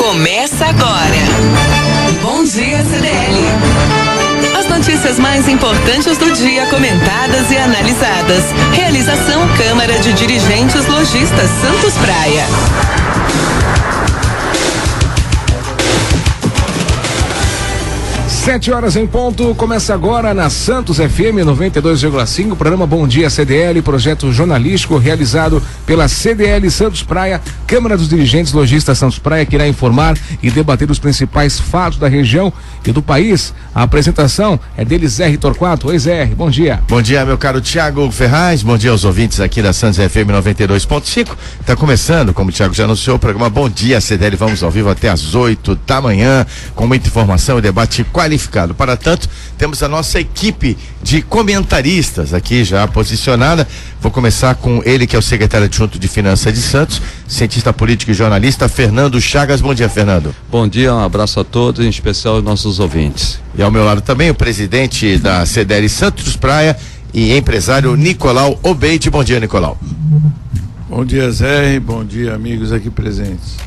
Começa agora. Bom dia, CDL. As notícias mais importantes do dia comentadas e analisadas. Realização Câmara de Dirigentes Lojistas Santos Praia. 7h em ponto, começa agora na Santos FM 92,5, programa Bom Dia CDL, projeto jornalístico realizado pela CDL Santos Praia, Câmara dos Dirigentes Lojistas Santos Praia, que irá informar e debater os principais fatos da região e do país. A apresentação é dele, Zé Torquato. Oi, Zé, bom dia. Bom dia, meu caro Thiago Ferraz, bom dia aos ouvintes aqui da Santos FM 92,5. Tá começando, como o Thiago já anunciou, o programa Bom Dia CDL. Vamos ao vivo até às 8 da manhã, com muita informação e debate qualificado. Para tanto, temos a nossa equipe de comentaristas aqui já posicionada. Vou começar com ele, que é o secretário adjunto de Finanças de Santos, cientista político e jornalista, Fernando Chagas. Bom dia, Fernando. Bom dia, um abraço a todos, em especial aos nossos ouvintes. E ao meu lado também o presidente da CDL Santos Praia e empresário Nicolau Obeide. Bom dia, Nicolau. Bom dia, Zé. Bom dia, amigos aqui presentes.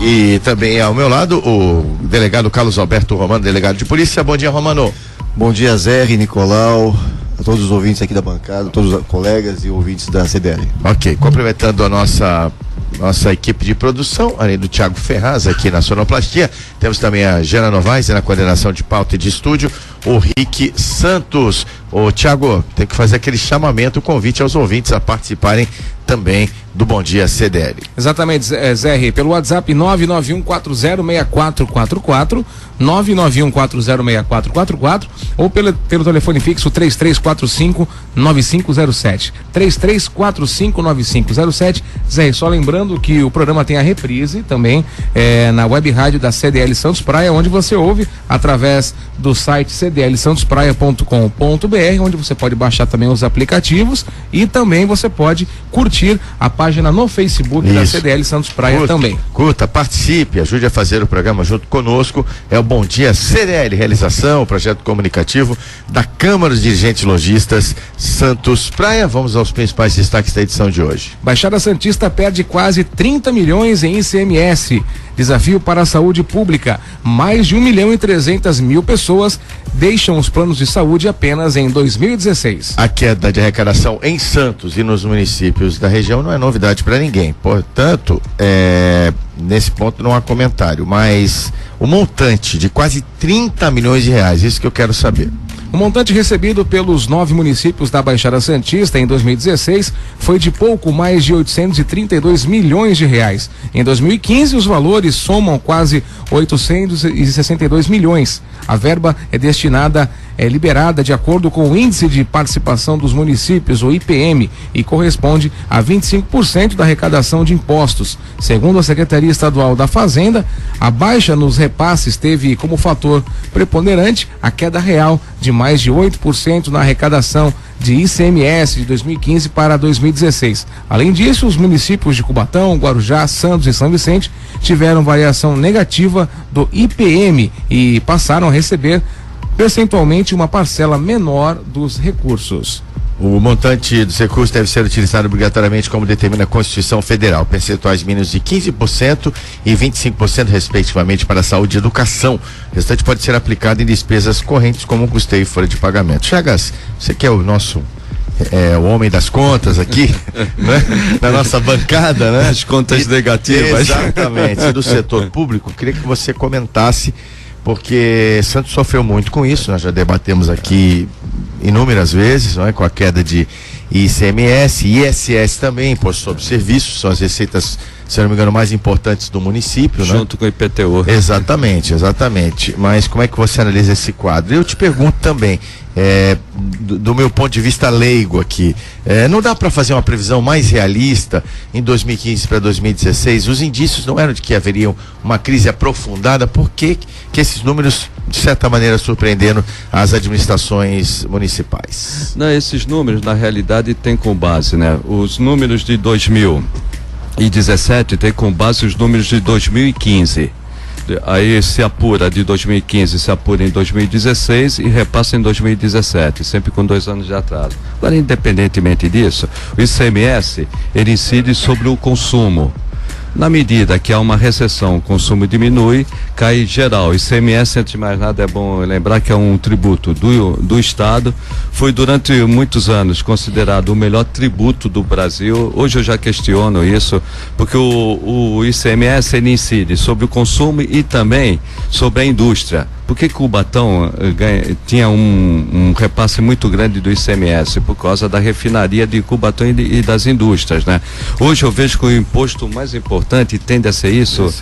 E também ao meu lado o delegado Carlos Alberto Romano, delegado de polícia. Bom dia, Romano. Bom dia, Zé, Nicolau, a todos os ouvintes aqui da bancada, todos os colegas e ouvintes da CDL. Ok, cumprimentando a nossa equipe de produção, além do Thiago Ferraz aqui na sonoplastia, temos também a Jana Novaes na coordenação de pauta e de estúdio, o Rick Santos. Ô Thiago, tem que fazer aquele chamamento, o convite aos ouvintes a participarem também do Bom Dia CDL. Exatamente, Zé, pelo WhatsApp 991406444, 991406444, ou pelo telefone fixo 3345-9507, 3345-9507. Zé, só lembrando que o programa tem a reprise também na web rádio da CDL Santos Praia, onde você ouve através do site cdlsantospraia.com.br, onde você pode baixar também os aplicativos e também você pode curtir a página no Facebook da CDL Santos Praia também. Curta, participe, ajude a fazer o programa junto conosco. É o Bom Dia CDL, realização, projeto comunicativo da Câmara dos Dirigentes Lojistas Santos Praia. Vamos aos principais destaques da edição de hoje. Baixada Santista perde quase 30 milhões em ICMS. Desafio para a saúde pública. Mais de 1.300.000 pessoas deixam os planos de saúde apenas em 2016. A queda de arrecadação em Santos e nos municípios da região não é novidade para ninguém. Portanto, nesse ponto não há comentário, mas o montante de quase 30 milhões de reais, isso que eu quero saber. O montante recebido pelos 9 municípios da Baixada Santista em 2016 foi de pouco mais de 832 milhões de reais. Em 2015, os valores somam quase 862 milhões. A verba é liberada de acordo com o Índice de Participação dos Municípios, o IPM, e corresponde a 25% da arrecadação de impostos. Segundo a Secretaria Estadual da Fazenda, a baixa nos repasses teve como fator preponderante a queda real de mais de 8% na arrecadação de ICMS de 2015 para 2016. Além disso, os municípios de Cubatão, Guarujá, Santos e São Vicente tiveram variação negativa do IPM e passaram a receber percentualmente uma parcela menor dos recursos. O montante dos recursos deve ser utilizado obrigatoriamente como determina a Constituição Federal, percentuais mínimos de 15% e 25% respectivamente para saúde e educação. O restante pode ser aplicado em despesas correntes como custeio e folha de pagamento. Chagas, você que é o nosso o homem das contas aqui, né? Na nossa bancada, né? As contas negativas. Exatamente, e do setor público, queria que você comentasse, porque Santos sofreu muito com isso, nós já debatemos aqui inúmeras vezes, não é? Com a queda de ICMS, ISS também, Imposto sobre Serviços, são as receitas, se não me engano, mais importantes do município, junto com o IPTU. Exatamente. Mas como é que você analisa esse quadro? Eu te pergunto também, do meu ponto de vista leigo aqui, não dá para fazer uma previsão mais realista em 2015 para 2016? Os indícios não eram de que haveria uma crise aprofundada. Por que esses números, de certa maneira, surpreenderam as administrações municipais? Não, esses números, na realidade, têm com base, né? Os números de 2017 têm com base os números de 2015. Aí se apura de 2015, se apura em 2016 e repassa em 2017, sempre com 2 anos de atraso. Agora, independentemente disso, o ICMS, ele incide sobre o consumo. Na medida que há uma recessão, o consumo diminui, cai geral. ICMS, antes de mais nada, é bom lembrar que é um tributo do Estado. Foi durante muitos anos considerado o melhor tributo do Brasil. Hoje eu já questiono isso, porque o ICMS ele incide sobre o consumo e também sobre a indústria. Por que Cubatão tinha um repasse muito grande do ICMS? Por causa da refinaria de Cubatão e das indústrias, né? Hoje eu vejo que o imposto mais importante tende a ser isso.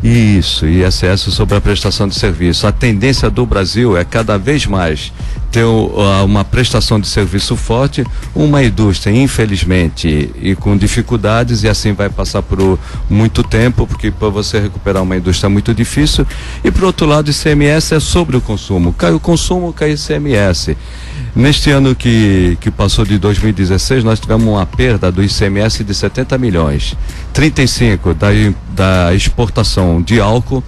Isso, ISS sobre a prestação de serviço. A tendência do Brasil é cada vez mais ter uma prestação de serviço forte, uma indústria, infelizmente, e com dificuldades, e assim vai passar por muito tempo, porque para você recuperar uma indústria é muito difícil. E por outro lado, ICMS é sobre o consumo. Cai o consumo, cai o ICMS. Neste ano que passou de 2016, nós tivemos uma perda do ICMS de 70 milhões. 35 da exportação de álcool,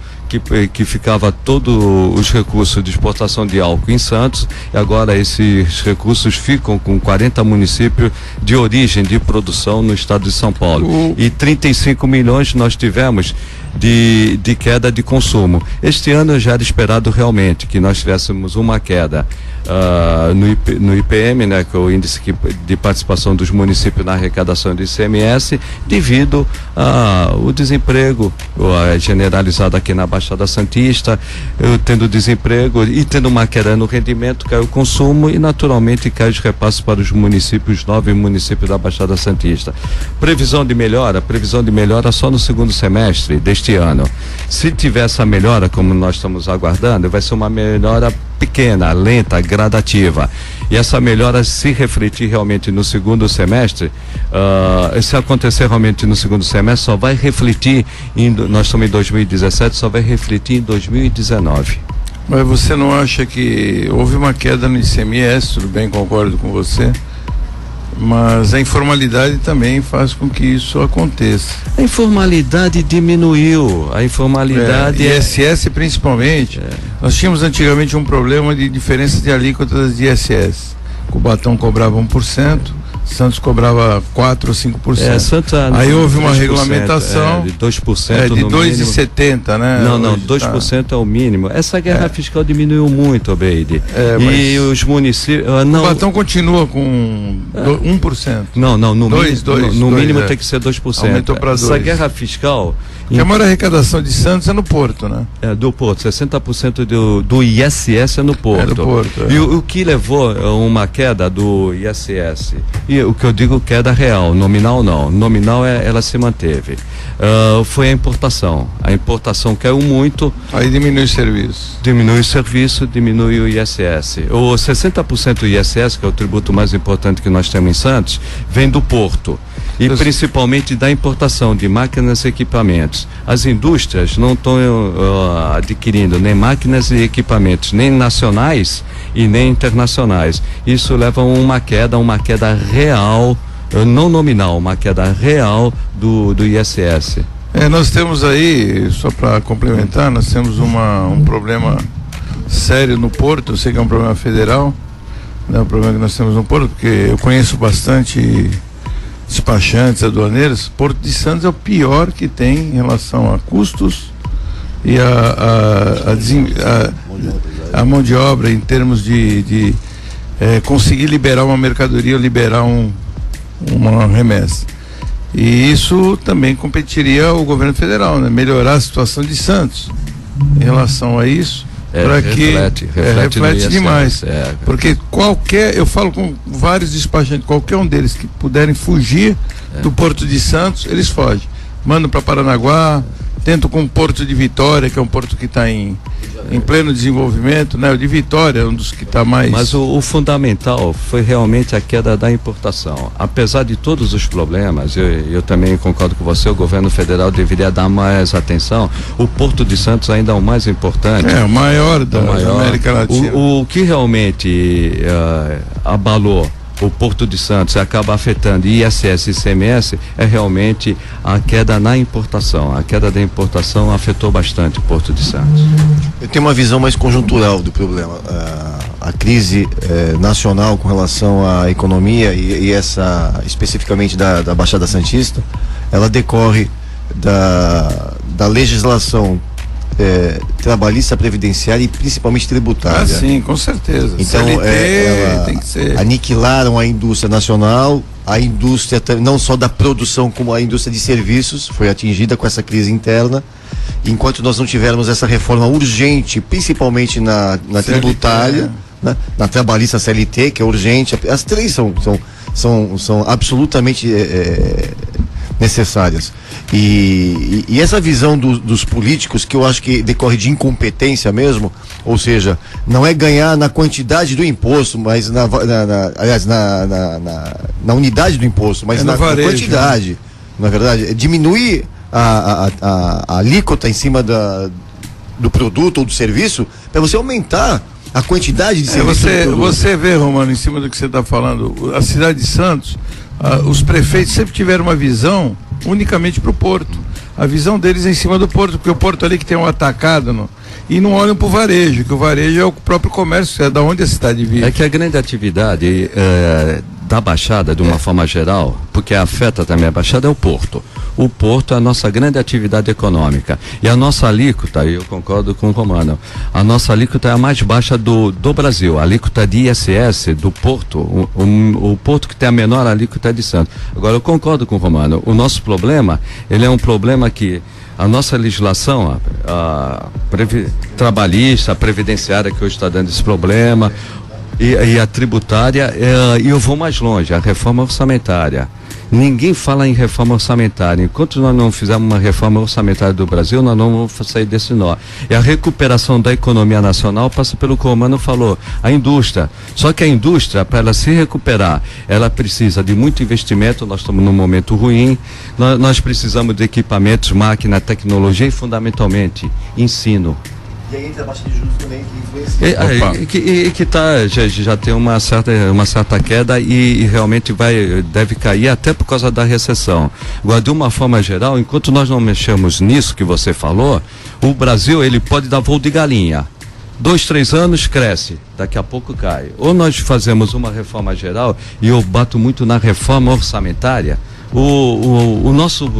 que ficava todos os recursos de exportação de álcool em Santos, e agora esses recursos ficam com 40 municípios de origem de produção no estado de São Paulo. E 35 milhões nós tivemos de queda de consumo. Este ano já era esperado realmente que nós tivéssemos uma queda no IPM, né, que é o índice de participação dos municípios na arrecadação do ICMS, devido ao desemprego generalizado aqui na Baixada Santista, tendo desemprego e tendo uma queda no rendimento, cai o consumo e naturalmente cai os repasses para os municípios, 9 municípios da Baixada Santista. Previsão de melhora só no segundo semestre deste ano. Se tiver essa melhora, como nós estamos aguardando, vai ser uma melhora pequena, lenta, gradativa. E essa melhora, se refletir realmente no segundo semestre, se acontecer realmente no segundo semestre, só vai refletir, nós estamos em 2017, só vai refletir em 2019. Mas você não acha que houve uma queda no ICMS? Tudo bem, concordo com você, mas a informalidade também faz com que isso aconteça. A informalidade diminuiu, ISS principalmente. Nós tínhamos antigamente um problema de diferença de alíquotas de ISS. Cubatão cobrava 1%, Santos cobrava 4 ou 5%. Aí houve uma regulamentação de 2%, de 2,70, né? Não, 2% é o mínimo. Essa guerra fiscal diminuiu muito, Obeide. E os municípios... Cubatão continua com 1%. Não, no mínimo tem que ser 2%. Aumentou para 2%. Essa guerra fiscal... A maior arrecadação de Santos é no Porto, né? Do Porto, 60% do ISS é no Porto. É do Porto. E o que levou uma queda do ISS? E o que eu digo queda real, nominal não. Nominal ela se manteve. Foi a importação. A importação caiu muito. Aí diminui o serviço. Diminui o serviço, diminui o ISS. O 60% do ISS, que é o tributo mais importante que nós temos em Santos, vem do Porto. E principalmente da importação de máquinas e equipamentos. As indústrias não estão adquirindo nem máquinas e equipamentos, nem nacionais e nem internacionais. Isso leva a uma queda real, não nominal, uma queda real do ISS. Nós temos aí, só para complementar, nós temos um problema sério no Porto. Eu sei que é um problema federal, né? O problema que nós temos no Porto, porque eu conheço bastante despachantes, aduaneiros. Porto de Santos é o pior que tem em relação a custos e a mão de obra, em termos de conseguir liberar uma mercadoria ou liberar uma remessa. E isso também competiria ao governo federal, né? Melhorar a situação de Santos em relação a isso. Para que reflete demais, porque eu falo com vários despachantes, qualquer um deles que puderem fugir do Porto de Santos, eles fogem, mandam para Paranaguá, tentam com o Porto de Vitória, que é um porto que está em pleno desenvolvimento, né? O de Vitória é um dos que está mais... Mas o fundamental foi realmente a queda da importação. Apesar de todos os problemas, eu também concordo com você, o governo federal deveria dar mais atenção. O Porto de Santos ainda é o mais importante. O maior da América Latina. O que realmente abalou o Porto de Santos acaba afetando ISS e ICMS é realmente a queda na importação. A queda da importação afetou bastante o Porto de Santos. Eu tenho uma visão mais conjuntural do problema. A crise nacional com relação à economia e essa especificamente da Baixada Santista, ela decorre da legislação trabalhista, previdenciária e principalmente tributária. Ah, sim, com certeza. Então, tem que ser. Aniquilaram a indústria nacional, a indústria não só da produção, como a indústria de serviços foi atingida com essa crise interna. Enquanto nós não tivermos essa reforma urgente, principalmente na tributária, né, na trabalhista CLT, que é urgente, as três são absolutamente necessárias. E essa visão dos políticos, que eu acho que decorre de incompetência mesmo, ou seja, não é ganhar na quantidade do imposto, mas na unidade do imposto, mas na quantidade, né? Na verdade, diminuir a alíquota em cima do produto ou do serviço para você aumentar a quantidade de serviço. Você vê, Romano, em cima do que você está falando, a cidade de Santos, os prefeitos sempre tiveram uma visão unicamente para o porto. A visão deles é em cima do porto, porque o porto ali que tem um atacado, e não olham para o varejo, que o varejo é o próprio comércio, é da onde a cidade vive. É que a grande atividade da Baixada, de uma forma geral, porque afeta também a Baixada, é o porto. O porto é a nossa grande atividade econômica. E a nossa alíquota, eu concordo com o Romano, a nossa alíquota é a mais baixa do Brasil. A alíquota de ISS do porto, o porto que tem a menor alíquota é de Santos. Agora, eu concordo com o Romano, o nosso problema, ele é um problema que a nossa legislação trabalhista, a previdenciária, que hoje está dando esse problema, e a tributária, e eu vou mais longe, a reforma orçamentária. Ninguém fala em reforma orçamentária. Enquanto nós não fizermos uma reforma orçamentária do Brasil, nós não vamos sair desse nó. E a recuperação da economia nacional passa pelo que o Romano falou, a indústria. Só que a indústria, para ela se recuperar, ela precisa de muito investimento. Nós estamos num momento ruim, nós precisamos de equipamentos, máquina, tecnologia e, fundamentalmente, ensino. E aí entra a taxa de juros também, que influencia. Que já tem uma certa queda e realmente deve cair até por causa da recessão. Agora, de uma forma geral, enquanto nós não mexemos nisso que você falou, o Brasil, ele pode dar voo de galinha. 2, 3 anos cresce, daqui a pouco cai. Ou nós fazemos uma reforma geral, e eu bato muito na reforma orçamentária, o nosso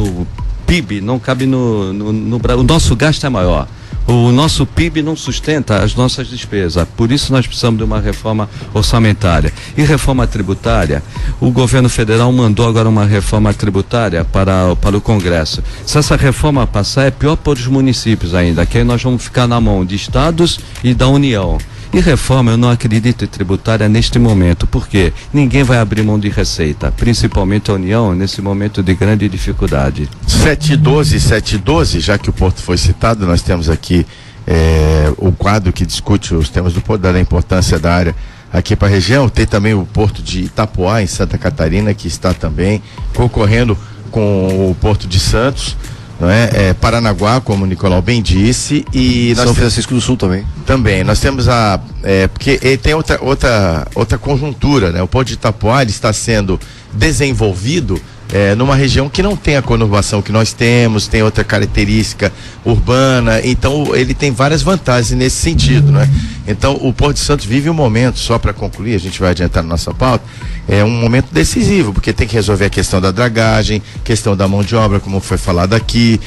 PIB não cabe no Brasil, o nosso gasto é maior. O nosso PIB não sustenta as nossas despesas, por isso nós precisamos de uma reforma orçamentária. E reforma tributária, o governo federal mandou agora uma reforma tributária para o Congresso. Se essa reforma passar, é pior para os municípios ainda, que aí nós vamos ficar na mão de estados e da União. E reforma, eu não acredito em tributária neste momento, porque ninguém vai abrir mão de receita, principalmente a União, nesse momento de grande dificuldade. 712, já que o Porto foi citado, nós temos aqui o quadro que discute os temas do Porto, da importância da área aqui para a região. Tem também o Porto de Itapoá, em Santa Catarina, que está também concorrendo com o Porto de Santos. Não é? Paranaguá, como o Nicolau bem disse, e São Francisco do Sul também. Também, nós temos porque tem outra conjuntura, né? O Porto de Itapoá está sendo desenvolvido numa região que não tem a conurbação que nós temos, tem outra característica urbana, então ele tem várias vantagens nesse sentido, né? Então o Porto de Santos vive um momento, só para concluir, a gente vai adiantar na nossa pauta, é um momento decisivo, porque tem que resolver a questão da dragagem, questão da mão de obra, como foi falado aqui,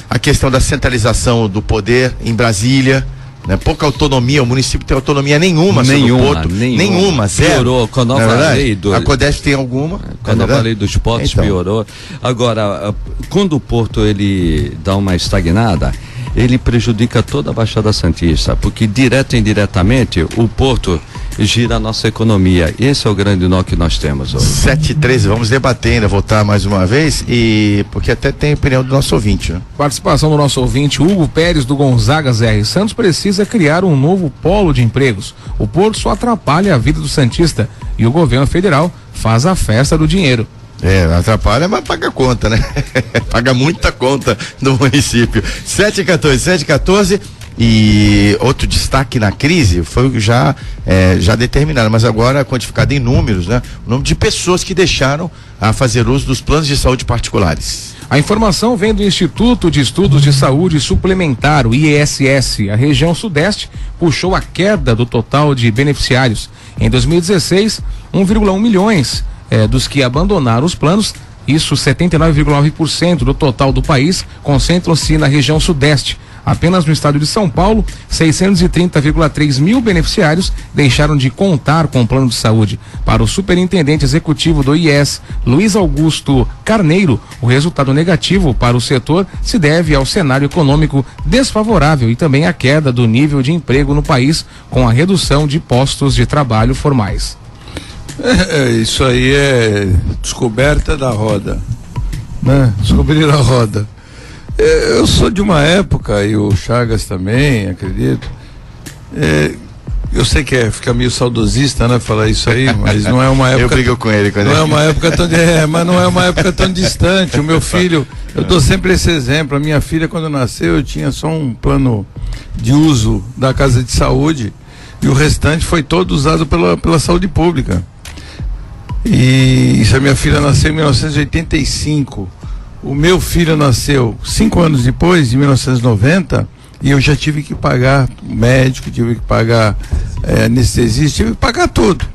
a questão da centralização do poder em Brasília, né? Pouca autonomia, o município tem autonomia nenhuma sobre o Porto, nenhuma, zero. Piorou com a nova lei a CODESP tem alguma? Com a nova lei dos portos, então, piorou. Agora, quando o Porto ele dá uma estagnada, ele prejudica toda a Baixada Santista, porque direto e indiretamente o Porto gira a nossa economia. Esse é o grande nó que nós temos hoje. 7h13, vamos debater ainda, voltar mais uma vez, porque até tem opinião do nosso ouvinte, né? Participação do nosso ouvinte, Hugo Pérez do Gonzaga ZR Santos precisa criar um novo polo de empregos. O Porto só atrapalha a vida do santista e o governo federal faz a festa do dinheiro. Atrapalha, mas paga conta, né? Paga muita conta do município. 7h14. E outro destaque na crise foi já determinado, mas agora quantificado em números, né? O número de pessoas que deixaram a fazer uso dos planos de saúde particulares. A informação vem do Instituto de Estudos de Saúde Suplementar, o ISS. A região sudeste puxou a queda do total de beneficiários. Em 2016, 1,1 milhões dos que abandonaram os planos Isso, 79,9% do total do país concentram-se na região sudeste. Apenas no estado de São Paulo, 630,3 mil beneficiários deixaram de contar com o plano de saúde. Para o superintendente executivo do IES, Luiz Augusto Carneiro, o resultado negativo para o setor se deve ao cenário econômico desfavorável e também à queda do nível de emprego no país, com a redução de postos de trabalho formais. Isso aí é descoberta da roda, né? Descobrir a roda. Eu sou de uma época, e o Chagas também, acredito. Eu sei que fica meio saudosista, né, falar isso aí, mas não é uma época. Eu brigo com ele quando não é uma época tão mas não é uma época tão distante. O meu filho, eu dou sempre esse exemplo. A minha filha, quando nasceu, eu tinha só um plano de uso da casa de saúde e o restante foi todo usado pela saúde pública. E isso, a minha filha nasceu em 1985. O meu filho nasceu 5 anos depois, em 1990, e eu já tive que pagar médico, tive que pagar anestesista, tive que pagar tudo.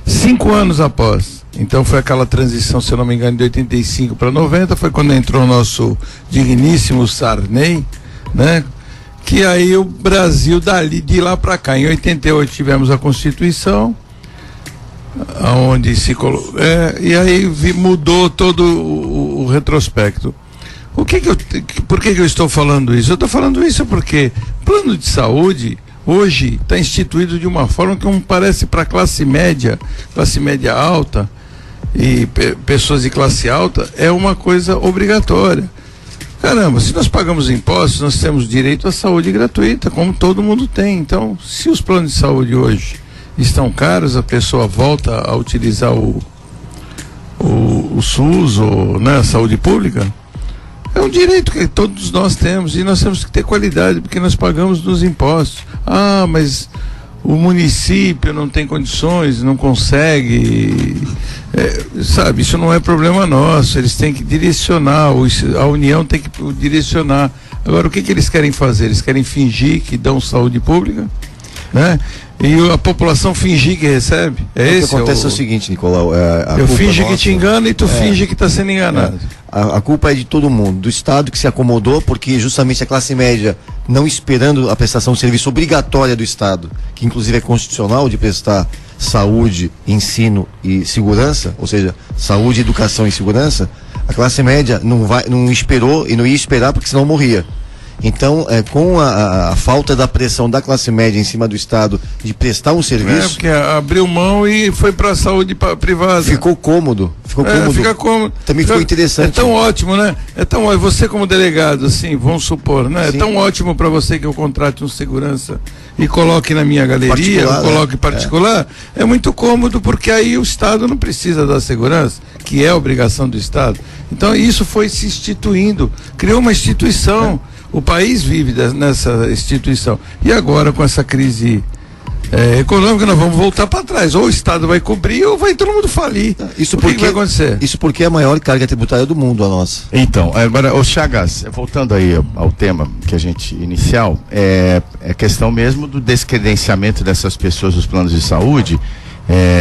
5 anos após. Então foi aquela transição, se eu não me engano, de 85 para 90, foi quando entrou o nosso digníssimo Sarney, né? Que aí o Brasil de lá para cá, em 88 tivemos a Constituição, aonde se colocou, e aí mudou todo o retrospecto. Por que eu estou falando isso? Eu estou falando isso porque o plano de saúde hoje está instituído de uma forma que não parece para classe média alta e pessoas de classe alta, é uma coisa obrigatória. Caramba, se nós pagamos impostos, nós temos direito à saúde gratuita, como todo mundo tem. Então, se os planos de saúde hoje estão caros, a pessoa volta a utilizar o SUS, ou, né, a saúde pública, é um direito que todos nós temos, e nós temos que ter qualidade, porque nós pagamos nos impostos. Ah, mas o município não tem condições, não consegue, sabe, isso não é problema nosso, eles têm que direcionar, a União tem que direcionar. Agora, o que eles querem fazer? Eles querem fingir que dão saúde pública, né? E a população fingir que recebe. O que acontece é o seguinte, Nicolau. Eu finjo que te engano e tu finge que está sendo enganado. A culpa é de todo mundo, do Estado, que se acomodou, porque justamente a classe média, não esperando a prestação de serviço obrigatória do Estado, que inclusive é constitucional, de prestar saúde, ensino e segurança, ou seja, saúde, educação e segurança, a classe média não esperou e não ia esperar, porque senão morria. Então, com a falta da pressão da classe média em cima do Estado de prestar um serviço... porque abriu mão e foi para a saúde privada. Ficou cômodo. Fica cômodo. Também ficou interessante. É tão ótimo, né? Você como delegado, assim, vamos supor, né? Sim. É tão ótimo para você que eu contrate um segurança e coloque na minha galeria, coloque particular. É muito cômodo, porque aí o Estado não precisa da segurança, que é a obrigação do Estado. Então, isso foi se instituindo. Criou uma instituição. O país vive nessa instituição. E agora, com essa crise econômica, nós vamos voltar para trás. Ou o Estado vai cobrir, ou vai todo mundo falir. Isso o que vai acontecer? Isso porque é a maior carga tributária do mundo, a nossa. Então, agora, o Chagas, voltando aí ao tema que a gente inicial, é questão mesmo do descredenciamento dessas pessoas dos planos de saúde.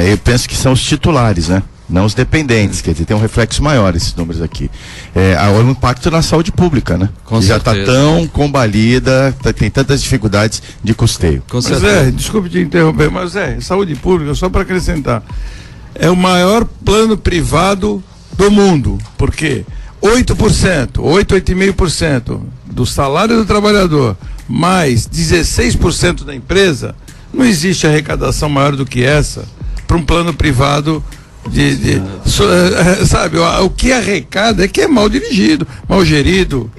Eu penso que são os titulares, né? Não os dependentes, quer dizer, tem um reflexo maior esses números aqui. O impacto na saúde pública, né? Com já está tão combalida, tem tantas dificuldades de custeio. Mas desculpe te interromper, mas saúde pública, só para acrescentar, é o maior plano privado do mundo, porque 8,5% do salário do trabalhador, mais 16% da empresa, não existe arrecadação maior do que essa para um plano privado. Sabe, o que arrecada é que é mal dirigido, mal gerido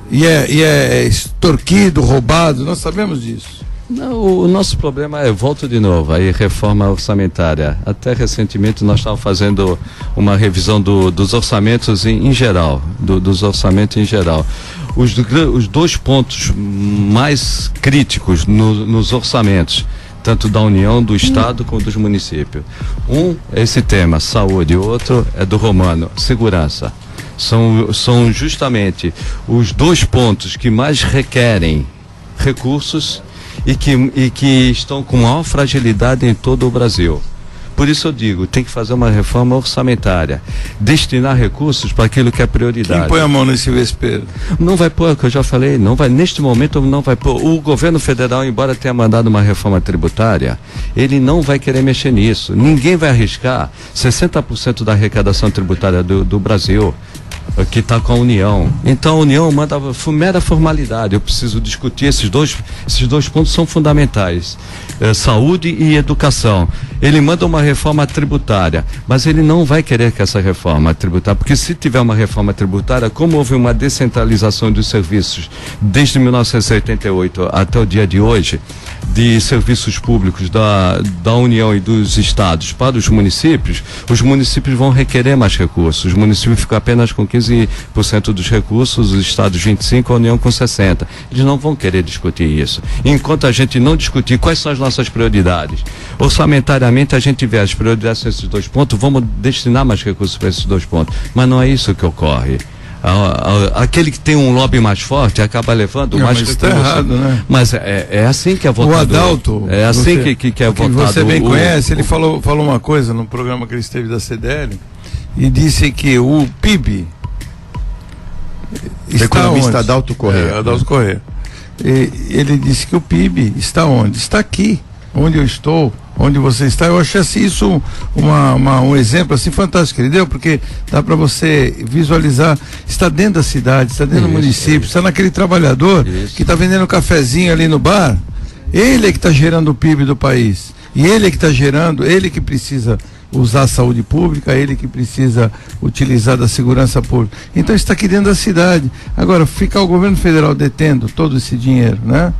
e é extorquido, roubado, nós sabemos disso. Não, o nosso problema volto de novo, aí reforma orçamentária. Até recentemente nós estávamos fazendo uma revisão dos orçamentos em geral, dos orçamentos em geral. Os dois pontos mais críticos nos orçamentos, tanto da União, do Estado, como dos municípios. Um é esse tema, saúde, o outro é do Romano, segurança. São justamente os dois pontos que mais requerem recursos e que estão com maior fragilidade em todo o Brasil. Por isso eu digo, tem que fazer uma reforma orçamentária, destinar recursos para aquilo que é prioridade. Quem põe a mão nesse vespeiro? Não vai pôr, que eu já falei, não vai, neste momento não vai pôr. O governo federal, embora tenha mandado uma reforma tributária, ele não vai querer mexer nisso. Ninguém vai arriscar 60% da arrecadação tributária do Brasil, que está com a União. Então a União manda mera formalidade. Eu preciso discutir esses dois pontos, são fundamentais, saúde e educação. Ele manda uma reforma tributária, mas ele não vai querer que essa reforma tributária, porque se tiver uma reforma tributária, como houve uma descentralização dos serviços desde 1988 até o dia de hoje, de serviços públicos da União e dos estados para os municípios vão requerer mais recursos. Os municípios ficam apenas com 15% dos recursos, os estados 25%, a União com 60%. Eles não vão querer discutir isso. Enquanto a gente não discutir quais são as nossas prioridades, orçamentariamente a gente vê as prioridades nesses 2 pontos, vamos destinar mais recursos para esses 2 pontos. Mas não é isso que ocorre. Aquele que tem um lobby mais forte acaba levando mais recursos. Mas está errado, né? Mas é assim que é votado. O Adalto, é assim que é votado. Você bem conhece, ele falou uma coisa no programa que ele esteve da CDL e disse que o PIB está economista onde? Adalto Corrêa. Adalto Corrêa. Ele disse que o PIB está onde? Está aqui, onde eu estou, onde você está. Eu achei assim, isso um exemplo assim fantástico que ele deu, porque dá para você visualizar, está dentro da cidade, está dentro do município, está naquele trabalhador que está vendendo um cafezinho ali no bar. Ele é que está gerando o PIB do país, e ele é que está gerando, ele que precisa usar a saúde pública, ele que precisa utilizar da segurança pública. Então está aqui dentro da cidade. Agora, ficar o governo federal detendo todo esse dinheiro, né?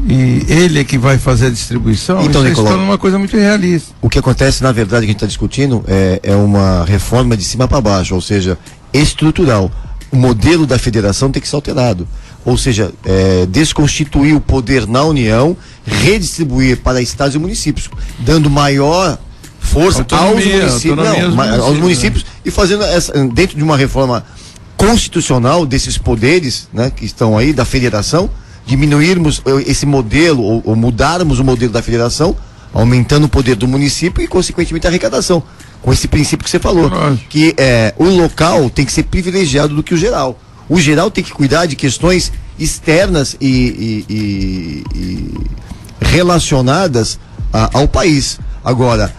E ele é que vai fazer a distribuição, então, isso se torna uma coisa muito realista. O que acontece, na verdade, que a gente está discutindo é uma reforma de cima para baixo, ou seja, estrutural. O modelo da federação tem que ser alterado. Ou seja, desconstituir o poder na União, redistribuir para estados e municípios, dando maior força aos municípios e fazendo dentro de uma reforma constitucional desses poderes, né, que estão aí da federação, diminuirmos esse modelo ou mudarmos o modelo da federação, aumentando o poder do município e consequentemente a arrecadação, com esse princípio que você falou, que o local tem que ser privilegiado do que o geral. O geral tem que cuidar de questões externas e relacionadas ao país. Agora,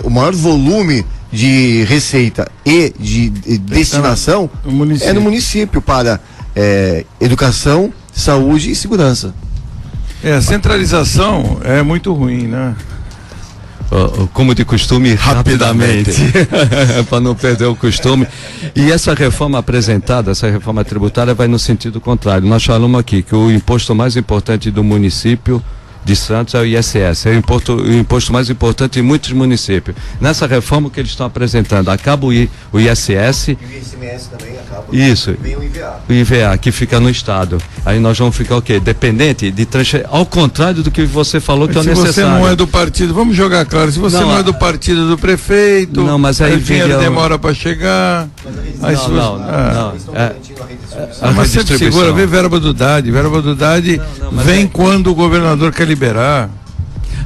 o maior volume de receita e de destinação é no município para educação, saúde e segurança. A centralização é muito ruim, né? Como de costume, rapidamente. Para não perder o costume. E essa reforma apresentada, essa reforma tributária, vai no sentido contrário. Nós falamos aqui que o imposto mais importante do município de Santos é o ISS, é o imposto mais importante em muitos municípios. Nessa reforma que eles estão apresentando, acaba o ISS. E o ICMS também acaba. Isso. Vem o IVA. O IVA, que fica no Estado. Aí nós vamos ficar o quê? Dependente de transferência. Ao contrário do que você falou, que é o necessário. Se você não é do partido, vamos jogar claro, se você não é do partido do prefeito, não, mas aí o dinheiro demora para chegar. Mas sempre segura, vê verba do DAD. Verba do DAD vem quando o governador quer liberar.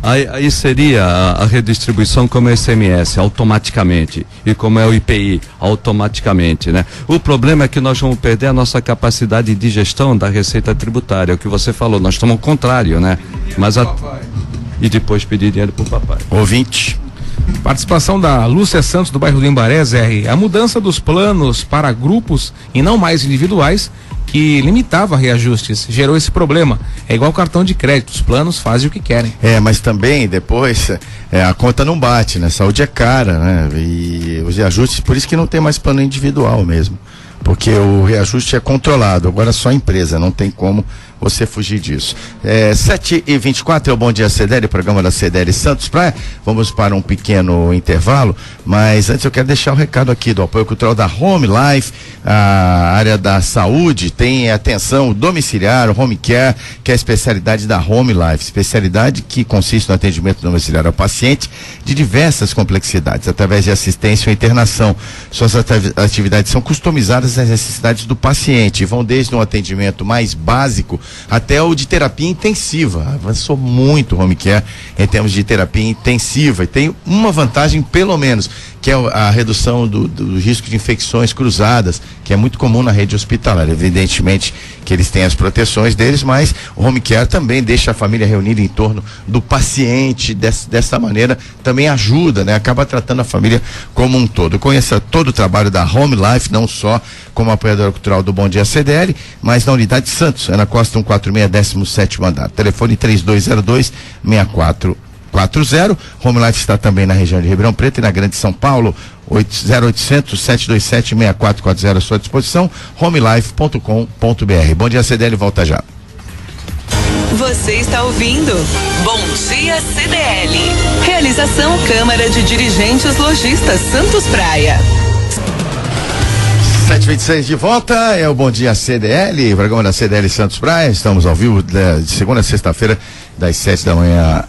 Aí seria a redistribuição como é o ICMS, automaticamente, e como é o IPI, automaticamente, né? O problema é que nós vamos perder a nossa capacidade de gestão da receita tributária, o que você falou, nós estamos ao contrário, né? E depois pedir dinheiro pro papai. Ouvinte. Participação da Lúcia Santos, do bairro do Embaré, Zé. A mudança dos planos para grupos e não mais individuais, que limitava reajustes, gerou esse problema. É igual cartão de crédito, os planos fazem o que querem. Mas também depois a conta não bate, né? Saúde é cara, né? E os reajustes, por isso que não tem mais plano individual mesmo. Porque o reajuste é controlado, agora só a empresa, não tem como você fugir disso. 7h24 é o Bom Dia CDL, programa da CDL Santos Praia. Vamos para um pequeno intervalo, mas antes eu quero deixar o recado aqui do apoio cultural da Home Life, a área da saúde, tem atenção domiciliar, o Home Care, que é a especialidade da Home Life, especialidade que consiste no atendimento domiciliar ao paciente de diversas complexidades, através de assistência ou internação. Suas atividades são customizadas adequadas às necessidades do paciente. Vão desde um atendimento mais básico até o de terapia intensiva. Avançou muito o home care em termos de terapia intensiva e tem uma vantagem pelo menos, que é a redução do risco de infecções cruzadas, que é muito comum na rede hospitalar. Evidentemente que eles têm as proteções deles, mas o home care também deixa a família reunida em torno do paciente, dessa maneira também ajuda, né? Acaba tratando a família como um todo. Conheça todo o trabalho da Home Life, não só como apoiadora cultural do Bom Dia CDL, mas na unidade Santos, é na Costa 146, 17º andar. Telefone 3202-6440. Home Life está também na região de Ribeirão Preto e na Grande São Paulo. 0800-727-6440 à sua disposição. homelife.com.br. Bom Dia CDL, volta já. Você está ouvindo Bom Dia CDL. Realização Câmara de Dirigentes Lojistas Santos Praia. 7h26 de volta, é o Bom Dia CDL, programa da CDL Santos Praia. Estamos ao vivo de segunda a sexta-feira, das 7 da manhã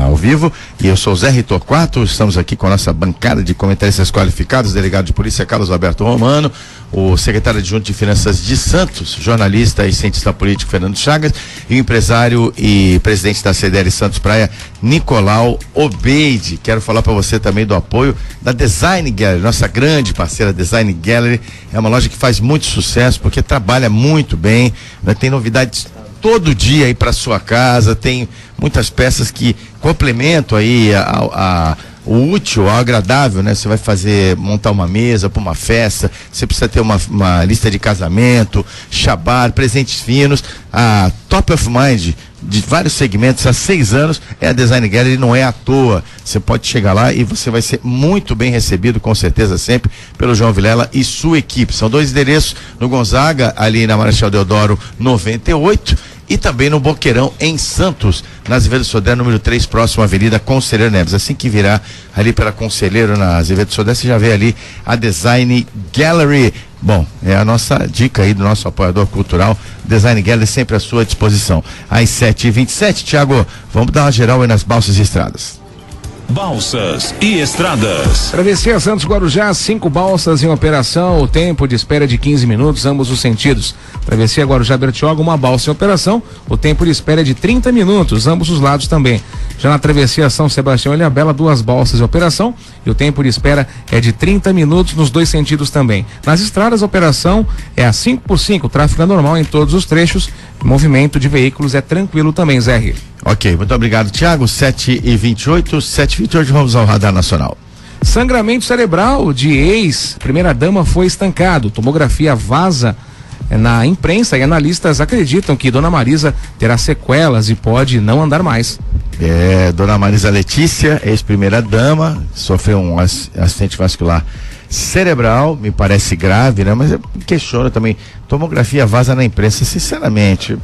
ao vivo. E eu sou o Zé Ritorquato, estamos aqui com a nossa bancada de comentaristas qualificados, delegado de polícia Carlos Alberto Romano, o secretário adjunto de Finanças de Santos, jornalista e cientista político Fernando Chagas, e o empresário e presidente da CDL Santos Praia, Nicolau Obeide. Quero falar para você também do apoio da Design Gallery, nossa grande parceira Design Gallery. É uma loja que faz muito sucesso porque trabalha muito bem, né? Tem novidades todo dia aí para sua casa, tem muitas peças que complementam aí o útil, ao agradável, né? Você vai montar uma mesa para uma festa, você precisa ter uma lista de casamento, chabar, presentes finos. A Top of Mind, de vários segmentos, há 6 anos, é a Design Gallery, não é à toa. Você pode chegar lá e você vai ser muito bem recebido, com certeza sempre, pelo João Vilela e sua equipe. São 2 endereços, no Gonzaga, ali na Marechal Deodoro 98, e também no Boqueirão, em Santos, na Azevedo Sodré, número 3, próximo à Avenida Conselheiro Neves. Assim que virar ali pela Conselheiro, na Azevedo Sodré, você já vê ali a Design Gallery. Bom, é a nossa dica aí do nosso apoiador cultural, Design Gallery, sempre à sua disposição. Às 7h27, Thiago, vamos dar uma geral aí nas balsas e estradas. Balsas e estradas. Travessia Santos Guarujá, 5 balsas em operação, o tempo de espera de 15 minutos, ambos os sentidos. Travessia Guarujá Bertioga, 1 balsa em operação, o tempo de espera é de 30 minutos, ambos os lados também. Já na Travessia São Sebastião e Ilhabela, 2 balsas em operação e o tempo de espera é de 30 minutos nos 2 sentidos também. Nas estradas, a operação é a 5x5, o tráfego é normal em todos os trechos, o movimento de veículos é tranquilo também, Zé R. Ok, muito obrigado, Thiago. 7h28, vamos ao Radar Nacional. Sangramento cerebral de ex-primeira-dama foi estancado. Tomografia vaza na imprensa e analistas acreditam que Dona Marisa terá sequelas e pode não andar mais. Dona Marisa Letícia, ex-primeira-dama, sofreu um acidente vascular cerebral, me parece grave, né? Mas eu questiono também, tomografia vaza na imprensa, sinceramente,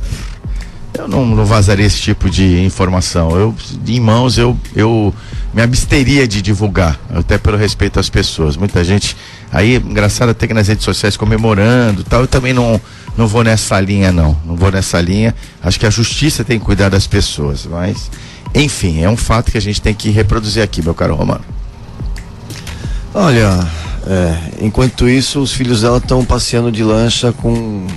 eu não vazaria esse tipo de informação. Em mãos, eu me absteria de divulgar, até pelo respeito às pessoas. Muita gente aí, engraçado até que nas redes sociais comemorando, tal. Eu também não vou nessa linha, não vou nessa linha. Acho que a justiça tem que cuidar das pessoas, mas enfim, é um fato que a gente tem que reproduzir aqui, meu caro Romano. Olha, enquanto isso, os filhos dela estão passeando de lancha com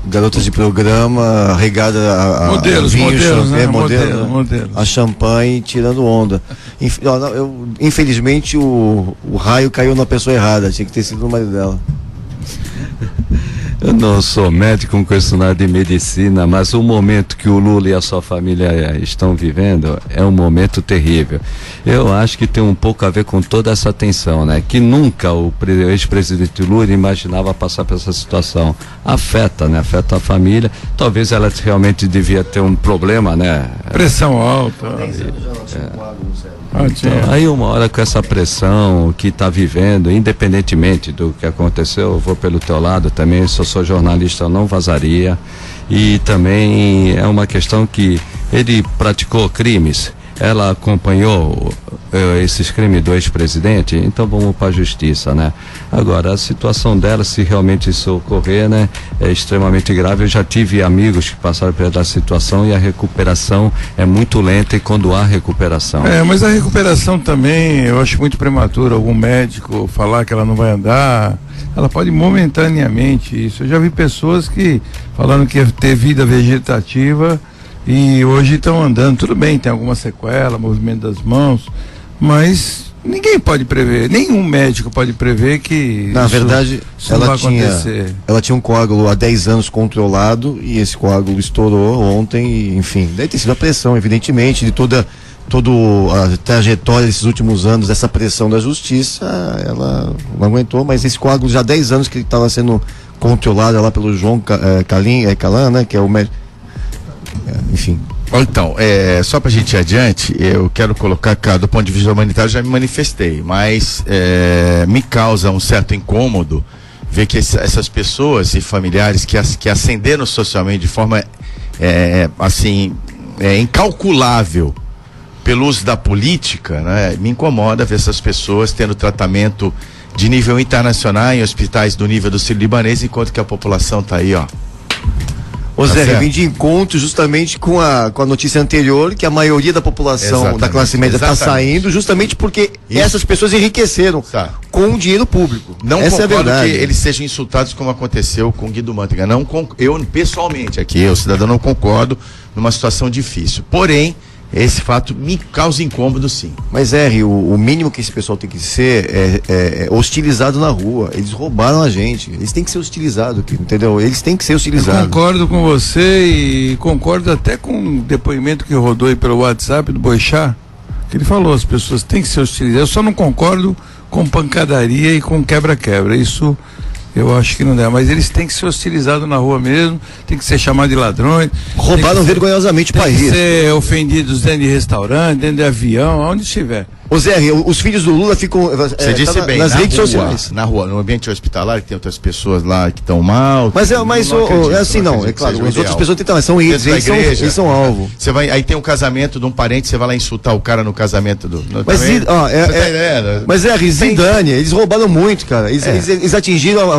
garotas de programa, regada a modelos, a champanhe, tirando onda. Infelizmente o raio caiu na pessoa errada, tinha que ter sido no marido dela. Eu não sou médico, um questionário de medicina, mas o momento que o Lula e a sua família estão vivendo é um momento terrível. Eu acho que tem um pouco a ver com toda essa tensão, né? Que nunca o ex-presidente Lula imaginava passar por essa situação. Afeta, né? Afeta a família. Talvez ela realmente devia ter um problema, né? Pressão alta. Então, aí uma hora com essa pressão que está vivendo, independentemente do que aconteceu, eu vou pelo teu lado também, se eu sou jornalista eu não vazaria, e também é uma questão que ele praticou crimes, ela acompanhou esses crimes do ex-presidente, então vamos para a justiça, né? Agora, a situação dela, se realmente isso ocorrer, né, é extremamente grave. Eu já tive amigos que passaram por essa situação e a recuperação é muito lenta, e quando há recuperação. Mas a recuperação também, eu acho muito prematuro algum médico falar que ela não vai andar. Ela pode momentaneamente isso. Eu já vi pessoas que falaram que ia ter vida vegetativa e hoje estão andando. Tudo bem, tem alguma sequela, movimento das mãos, mas ninguém pode prever, nenhum médico pode prever que na verdade ela tinha um coágulo há 10 anos controlado e esse coágulo estourou ontem e, enfim, deve ter sido a pressão, evidentemente, de toda a trajetória desses últimos anos, dessa pressão da justiça, ela não aguentou, mas esse coágulo já há 10 anos que ele estava sendo controlado lá pelo João Calan, né, que é o médico, enfim. Então, só pra gente ir adiante, eu quero colocar, cara, do ponto de vista humanitário, já me manifestei, mas me causa um certo incômodo ver que essas pessoas e familiares que ascenderam socialmente de forma incalculável pelo uso da política, né? Me incomoda ver essas pessoas tendo tratamento de nível internacional em hospitais do nível do Sírio-Libanês, enquanto que a população tá aí, ó. Ô Zé, eu vim de encontro justamente com a notícia anterior, que a maioria da população da classe média está saindo justamente porque essas pessoas enriqueceram com o dinheiro público. Não Essa é a concordo verdade. que eles sejam insultados como aconteceu com o Guido Mantega. Eu pessoalmente aqui, eu cidadão, não concordo numa situação difícil. Porém, esse fato me causa incômodo, sim. Mas o mínimo que esse pessoal tem que ser é hostilizado na rua. Eles roubaram a gente. Eles têm que ser hostilizados, entendeu? Eles têm que ser hostilizados. Eu concordo com você e concordo até com o depoimento que rodou aí pelo WhatsApp do Boixá, que ele falou, as pessoas têm que ser hostilizadas. Eu só não concordo com pancadaria e com quebra-quebra. Isso eu acho que não dá, mas eles têm que ser hostilizados na rua mesmo, tem que ser chamados de ladrões. Roubaram vergonhosamente o país. Tem que ser ofendidos dentro de restaurante, dentro de avião, aonde estiver. Ô Zé, os filhos do Lula ficam Você disse bem, nas redes sociais. Na rua, no ambiente hospitalar, que tem outras pessoas lá que estão mal. Mas é assim, não, é claro, as outras pessoas tentam, mas são eles são alvo. Você vai, aí tem um casamento de um parente, você vai lá insultar o cara no casamento do. Mas Zidane, eles roubaram muito, cara. Eles atingiram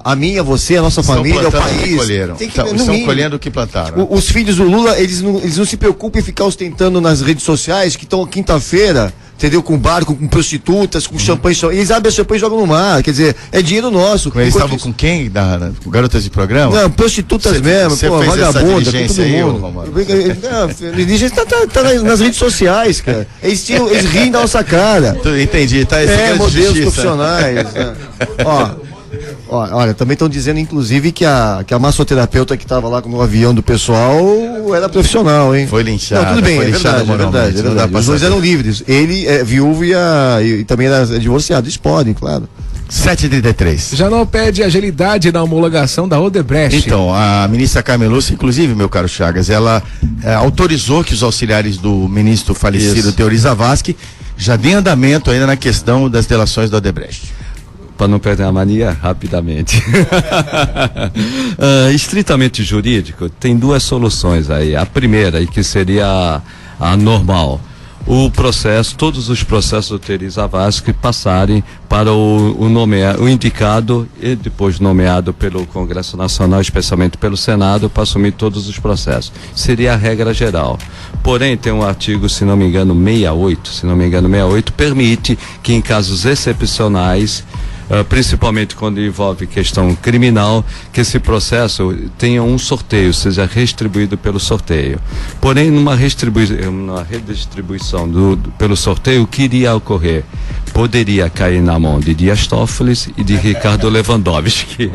a mim, a você, a nossa família, o país. Estão colhendo o que plantaram. Os filhos do Lula, eles não se preocupam em ficar ostentando nas redes sociais que estão quinta-feira, entendeu? Com barco, com prostitutas, com champanhe. Eles abrem a champanhe e jogam no mar. Quer dizer, é dinheiro nosso. Eles estavam com quem? Com garotas de programa? Não, prostitutas mesmo. Pô, vagabunda, com todo mundo. Diligência tá nas redes sociais, cara. Eles riem da nossa cara. Entendi, tá? Modelos profissionais. Olha, também estão dizendo, inclusive, que a massoterapeuta que estava lá no avião do pessoal era profissional, hein? Foi linchada. Não, tudo bem, é verdade. Os dois eram livres. Ele é viúvo e também era divorciado. Eles podem, claro. 7h33. Janot pede agilidade na homologação da Odebrecht. Então, a ministra Carmen Lúcia, inclusive, meu caro Chagas, ela autorizou que os auxiliares do ministro falecido Teori Zavascki já deem andamento ainda na questão das delações da Odebrecht. Para não perder a mania, rapidamente. Estritamente jurídico, tem duas soluções aí. A primeira, que seria a normal. Todos os processos do Teori Zavascki passarem para o indicado e depois nomeado pelo Congresso Nacional, especialmente pelo Senado, para assumir todos os processos. Seria a regra geral. Porém, tem um artigo, se não me engano, 68, permite que em casos excepcionais, principalmente quando envolve questão criminal, que esse processo tenha um sorteio, seja restribuído pelo sorteio. Porém, numa redistribuição pelo sorteio, o que iria ocorrer? Poderia cair na mão de Dias Toffoli e de Ricardo Lewandowski.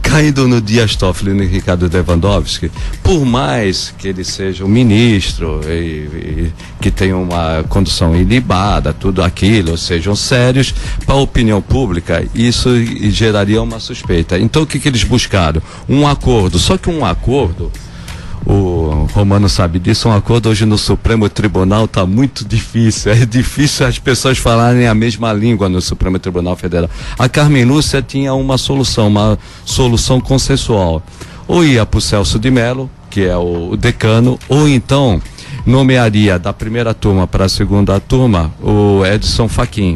Caindo no Dias Toffoli e no Ricardo Lewandowski, por mais que ele seja um ministro e que tenha uma condução ilibada, tudo aquilo, sejam sérios, para a opinião pública, isso geraria uma suspeita. Então o que eles buscaram? Um acordo, só que um acordo, o Romano sabe disso, um acordo hoje no Supremo Tribunal está muito difícil, é difícil as pessoas falarem a mesma língua no Supremo Tribunal Federal. A Carmen Lúcia tinha uma solução consensual, ou ia para o Celso de Mello, que é o decano, ou então nomearia da primeira turma para a segunda turma o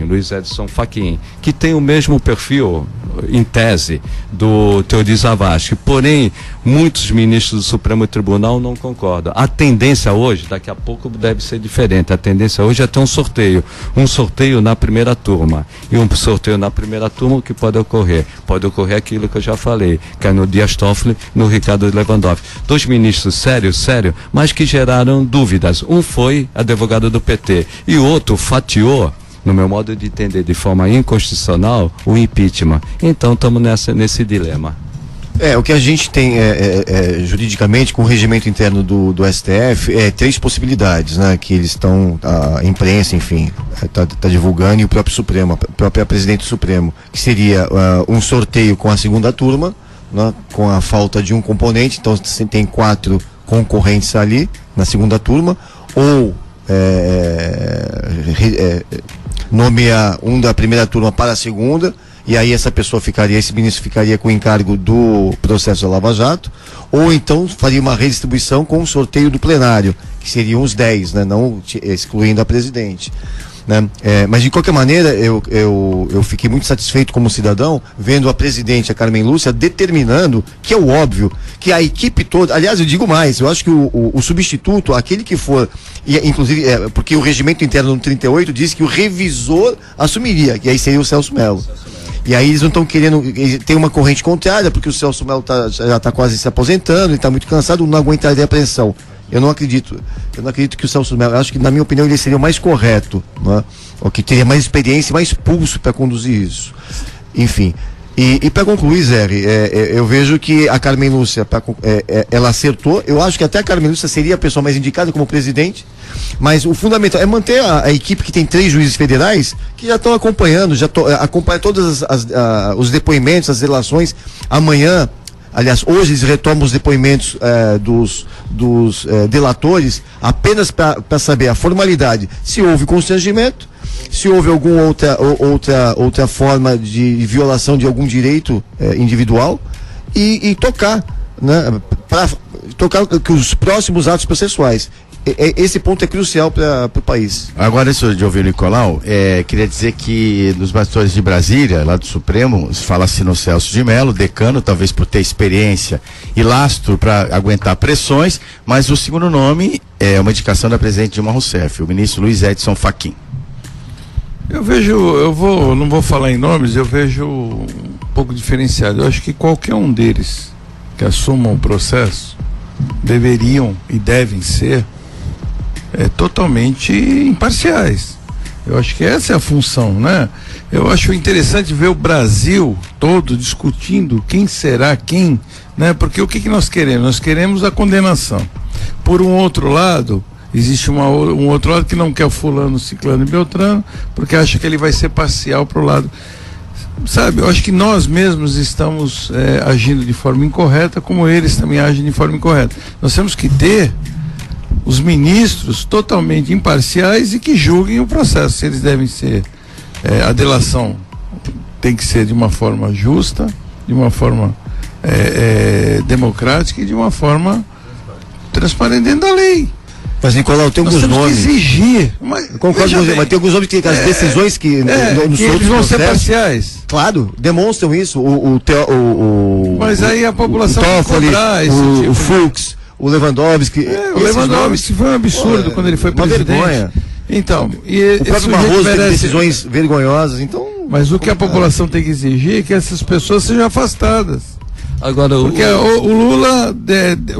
Luiz Edson Fachin, que tem o mesmo perfil, em tese, do Teori Zavascki. Porém, muitos ministros do Supremo Tribunal não concordam. A tendência hoje, daqui a pouco deve ser diferente, a tendência hoje é ter um sorteio na primeira turma. E um sorteio na primeira turma, o que pode ocorrer? Pode ocorrer aquilo que eu já falei, que é no Dias Toffoli, no Ricardo Lewandowski. 2 ministros sérios, mas que geraram dúvidas. Um foi advogado do PT e o outro fatiou, no meu modo de entender, de forma inconstitucional, o impeachment. Então estamos nesse dilema. O que a gente tem juridicamente com o regimento interno do STF é 3 possibilidades, né? Que eles estão, a imprensa, enfim, tá divulgando, e o próprio Supremo, a própria presidente do Supremo, que seria um sorteio com a segunda turma, né? Com a falta de um componente, então você tem 4 concorrentes ali na segunda turma, ou nomear um da primeira turma para a segunda, e aí esse ministro ficaria com o encargo do processo da Lava Jato, ou então faria uma redistribuição com o sorteio do plenário, que seriam os 10, né? Não excluindo a presidente. Né? Mas de qualquer maneira eu fiquei muito satisfeito como cidadão vendo a presidente, a Carmen Lúcia, determinando, que é o óbvio, que a equipe toda, aliás, eu digo mais, eu acho que o substituto, aquele que for, inclusive, porque o regimento interno no 38 diz que o revisor assumiria, que aí seria o Celso Mello. E aí eles não estão querendo, tem uma corrente contrária, porque o Celso Mello já está quase se aposentando, ele está muito cansado, não aguentaria a pressão. Eu não acredito que o Celso Mello, acho que, na minha opinião, ele seria o mais correto, né? O que teria mais experiência, mais pulso para conduzir isso. Enfim. E para concluir, Zé, eu vejo que a Carmen Lúcia, ela acertou. Eu acho que até a Carmen Lúcia seria a pessoa mais indicada como presidente, mas o fundamental é manter a equipe, que tem 3 juízes federais que já estão acompanhando, acompanham todos os depoimentos, as relações. Amanhã, aliás, hoje eles retomam os depoimentos dos delatores, apenas para saber a formalidade, se houve constrangimento, se houve alguma outra forma de violação de algum direito individual, e tocar, né, para tocar os próximos atos processuais. Esse ponto é crucial para o país. Agora, isso de ouvir o Nicolau, queria dizer que nos bastidores de Brasília, lá do Supremo, fala-se no Celso de Mello, decano, talvez por ter experiência e lastro para aguentar pressões, mas o segundo nome é uma indicação da presidente Dilma Rousseff, o ministro Luiz Edson Fachin. Eu vejo, não vou falar em nomes, eu vejo um pouco diferenciado. Eu acho que qualquer um deles que assumam o processo deveriam e devem ser totalmente imparciais. Eu acho que essa é a função, né? Eu acho interessante ver o Brasil todo discutindo quem será quem, né? Porque o que nós queremos? Nós queremos a condenação. Por um outro lado, existe um outro lado que não quer o fulano, ciclano e beltrano, porque acha que ele vai ser parcial para o lado. Sabe, eu acho que nós mesmos estamos agindo de forma incorreta, como eles também agem de forma incorreta. Nós temos que ter os ministros totalmente imparciais e que julguem o processo. Se eles devem ser, a delação tem que ser de uma forma justa, de uma forma democrática e de uma forma transparente dentro da lei. Mas, Nicolau, tem alguns nomes. Que exigir. Concordo com você, mas tem alguns nomes que as decisões que nos outros vão ser parciais. Claro, demonstram isso. Mas aí a população vai cobrar o Fux, o Lewandowski. O Lewandowski foi um absurdo quando ele foi presidente. Vergonha. Então, o próprio Barroso teve decisões vergonhosas. Então, mas o que a população tem que exigir é que essas pessoas sejam afastadas. Agora, porque o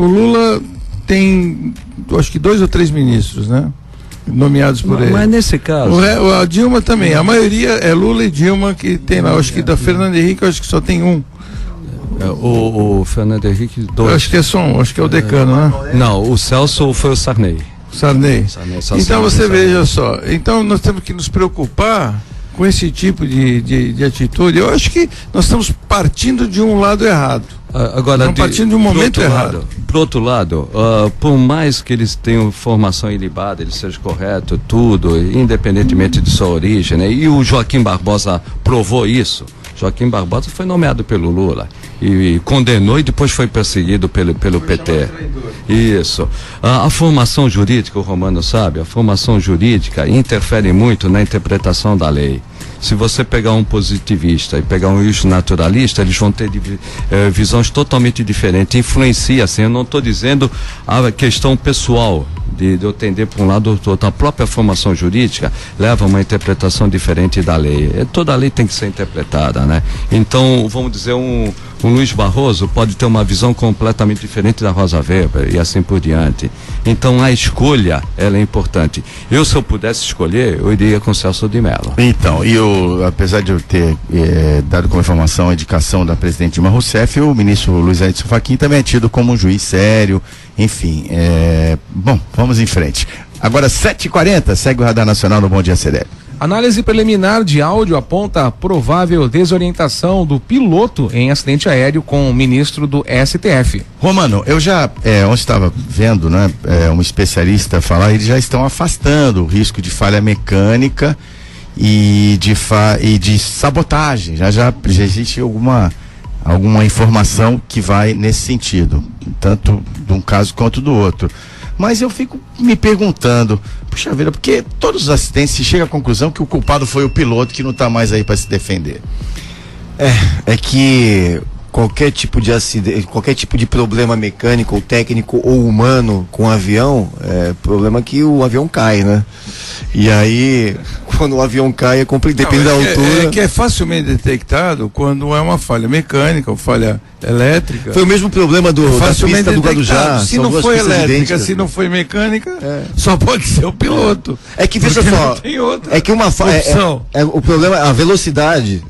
Lula tem, acho que 2 ou 3 ministros, né? Nomeados por ele. Mas nesse caso. A Dilma também. A maioria é Lula e Dilma que tem lá. Acho que da Fernando Henrique, acho que só tem um. O Fernando Henrique, 2. Acho que é só um, acho que é o decano, né? Não, o Celso foi o Sarney. Sarney. Então você veja só. Então nós temos que nos preocupar com esse tipo de atitude. Eu acho que nós estamos partindo de um lado errado. Agora, estamos partindo de um momento errado. Por outro lado, por mais que eles tenham formação ilibada, ele seja correto, tudo, independentemente de sua origem, né? E o Joaquim Barbosa provou isso. Joaquim Barbosa foi nomeado pelo Lula. e condenou e depois foi perseguido pelo PT. Isso. A formação jurídica, o Romano sabe, a formação jurídica interfere muito na interpretação da lei. Se você pegar um positivista e pegar um naturalista, eles vão ter visões totalmente diferentes. Influencia, assim, eu não estou dizendo a questão pessoal de eu tender para um lado ou do outro. A própria formação jurídica leva a uma interpretação diferente da lei. Toda a lei tem que ser interpretada, né? Então, vamos dizer, um Luiz Barroso pode ter uma visão completamente diferente da Rosa Weber e assim por diante. Então, a escolha, ela é importante. Se eu pudesse escolher, eu iria com Celso de Mello. Então, apesar de eu ter dado como informação a indicação da presidente Dilma Rousseff, o ministro Luiz Edson Fachin também é tido como um juiz sério, enfim. Bom, vamos em frente. Agora, 7h40, segue o Radar Nacional no Bom Dia CDL. Análise preliminar de áudio aponta provável desorientação do piloto em acidente aéreo com o ministro do STF. Romano, eu já ontem estava vendo, né, um especialista falar, eles já estão afastando o risco de falha mecânica e de sabotagem. Já existe alguma informação que vai nesse sentido, tanto de um caso quanto do outro. Mas eu fico me perguntando, puxa vida, porque todos os acidentes se chega à conclusão que o culpado foi o piloto que não está mais aí para se defender. É que qualquer tipo de acidente, qualquer tipo de problema mecânico ou técnico ou humano com o avião, problema que o avião cai, né? E aí, quando o avião cai, depende da altura. É que é facilmente detectado quando é uma falha mecânica ou falha elétrica. Foi o mesmo problema da pista do Guarujá. Se não foi elétrica, se não foi mecânica, só pode ser o piloto. É que, veja só, é que uma falha. O problema é a velocidade.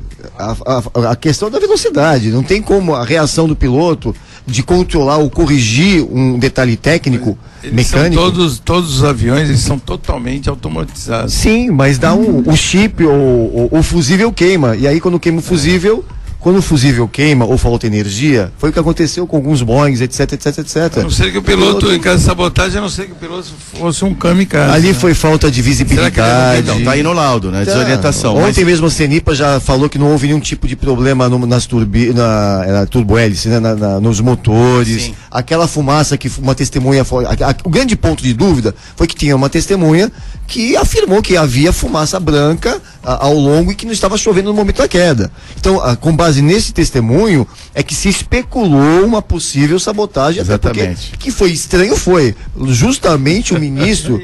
A questão da velocidade. Não tem como a reação do piloto de controlar ou corrigir um detalhe técnico, mecânico. Todos os aviões, eles são totalmente automatizados. Sim, mas dá o chip ou o fusível queima. E aí quando queima o fusível, quando o fusível queima ou falta energia, foi o que aconteceu com alguns Boeings, etc. A não ser que o piloto, em caso de sabotagem, a não ser que o piloto fosse um kamikaze. Ali foi falta de visibilidade. Então, tá aí no laudo, né? Desorientação. Ontem mesmo a CENIPA já falou que não houve nenhum tipo de problema nas turbo-hélice, né? Nos motores. Sim. Aquela fumaça que uma testemunha... O grande ponto de dúvida foi que tinha uma testemunha que afirmou que havia fumaça branca ao longo e que não estava chovendo no momento da queda. Então, com base nesse testemunho, é que se especulou uma possível sabotagem. Exatamente. Que foi estranho, foi justamente o ministro...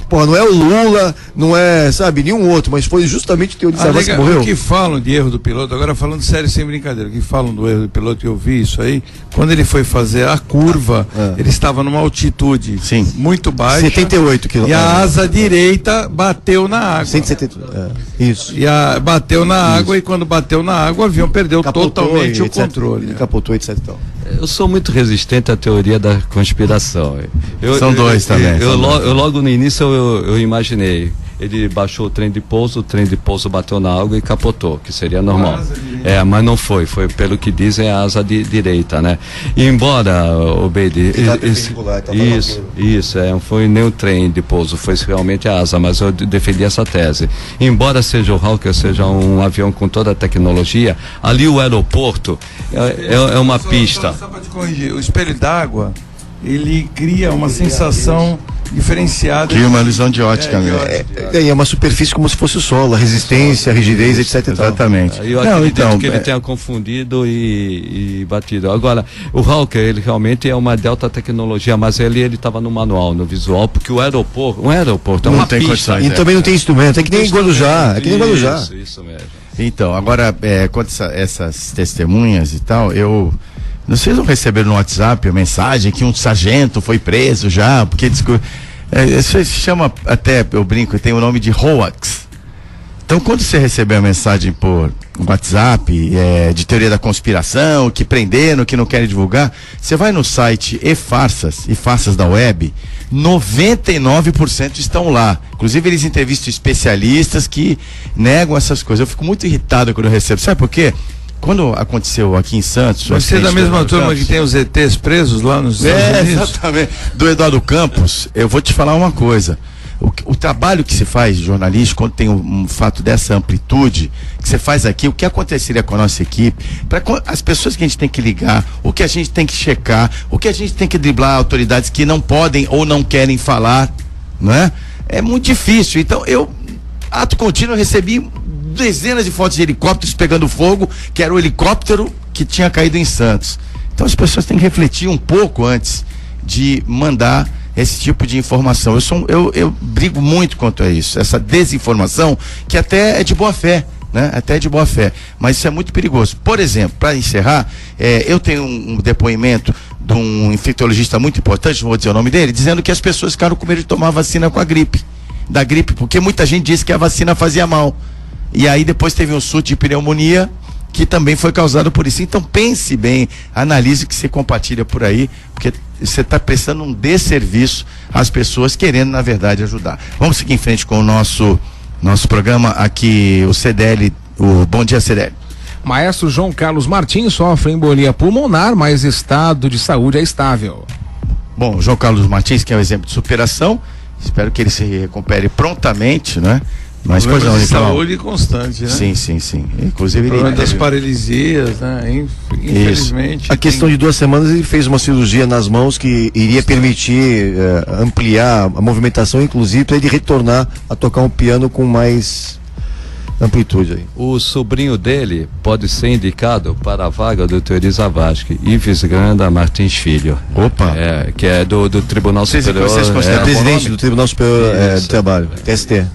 não é o Lula, não é, nenhum outro, mas foi justamente o Teori Savassi que morreu. O que falam de erro do piloto, agora falando sério, sem brincadeira, o que falam do erro do piloto, eu vi isso aí, quando ele foi fazer a curva, ele estava numa altitude muito baixa. 78 km. E a asa direita bateu na água. 170, isso. Bateu na água e quando bateu na água, o avião perdeu totalmente o controle. Ele capotou, etc. Eu sou muito resistente à teoria da conspiração. São dois também. Eu logo no início eu imaginei. Ele baixou o trem de pouso bateu na água e capotou, que seria normal. Mas não foi pelo que dizem a asa direita, né? E embora, Obeide, foi nem o trem de pouso, foi realmente a asa, mas eu defendi essa tese. Embora seja o Hawker, seja um avião com toda a tecnologia, ali o aeroporto é uma pista. Só para te corrigir, o espelho d'água, ele cria uma sensação diferenciada. Cria uma ilusão de ótica mesmo. É uma superfície como se fosse o solo, a resistência, a rigidez, etc. Exatamente. Eu acredito que ele tenha confundido e batido. Agora, o Hawker, ele realmente é uma delta tecnologia, mas ele estava no manual, no visual, porque um aeroporto é uma pista. E também não tem instrumento, é que nem Guarujá. Isso mesmo. Então, agora, quanto essas testemunhas e tal, vocês não receberam no WhatsApp a mensagem que um sargento foi preso já, porque isso se chama, até eu brinco, tem o nome de hoax. Então, quando você receber a mensagem por WhatsApp, de teoria da conspiração, que prenderam, que não querem divulgar, você vai no site e-farsas da web, 99% estão lá. Inclusive, eles entrevistam especialistas que negam essas coisas. Eu fico muito irritado quando eu recebo. Sabe por quê? Quando aconteceu aqui em Santos... Você é da mesma turma que tem os ETs presos lá nos Estados Unidos? Exatamente. Do Eduardo Campos, eu vou te falar uma coisa. o trabalho que se faz jornalístico, quando tem um fato dessa amplitude, que você faz aqui, o que aconteceria com a nossa equipe, para as pessoas que a gente tem que ligar, o que a gente tem que checar, o que a gente tem que driblar autoridades que não podem ou não querem falar, não é? É muito difícil. Então, ato contínuo, eu recebi dezenas de fotos de helicópteros pegando fogo, que era o helicóptero que tinha caído em Santos. Então, as pessoas têm que refletir um pouco antes de mandar esse tipo de informação. Eu brigo muito contra isso, essa desinformação, que até é de boa fé, né? Até é de boa fé, mas isso é muito perigoso. Por exemplo, para encerrar, eu tenho um depoimento de um infectologista muito importante, não vou dizer o nome dele, dizendo que as pessoas ficaram com medo de tomar vacina da gripe, porque muita gente disse que a vacina fazia mal. E aí depois teve um surto de pneumonia, que também foi causado por isso. Então pense bem, analise o que você compartilha por aí, porque você está prestando um desserviço às pessoas, querendo, na verdade, ajudar. Vamos seguir em frente com o nosso programa aqui, o CDL, o Bom Dia CDL. Maestro João Carlos Martins sofre embolia pulmonar, mas estado de saúde é estável. Bom, João Carlos Martins, que é um exemplo de superação, espero que ele se recupere prontamente, né? Mas coisa de saúde constante, né? Sim. Inclusive ele das paralisias, né? Infelizmente. A questão de 2 semanas ele fez uma cirurgia nas mãos que iria permitir ampliar a movimentação, inclusive para ele retornar a tocar um piano com mais amplitude aí. O sobrinho dele pode ser indicado para a vaga do Teori Zavascki, Ives Granda Martins Filho. Opa! Que é do Tribunal Superior. É presidente do Tribunal Superior do Trabalho, TST.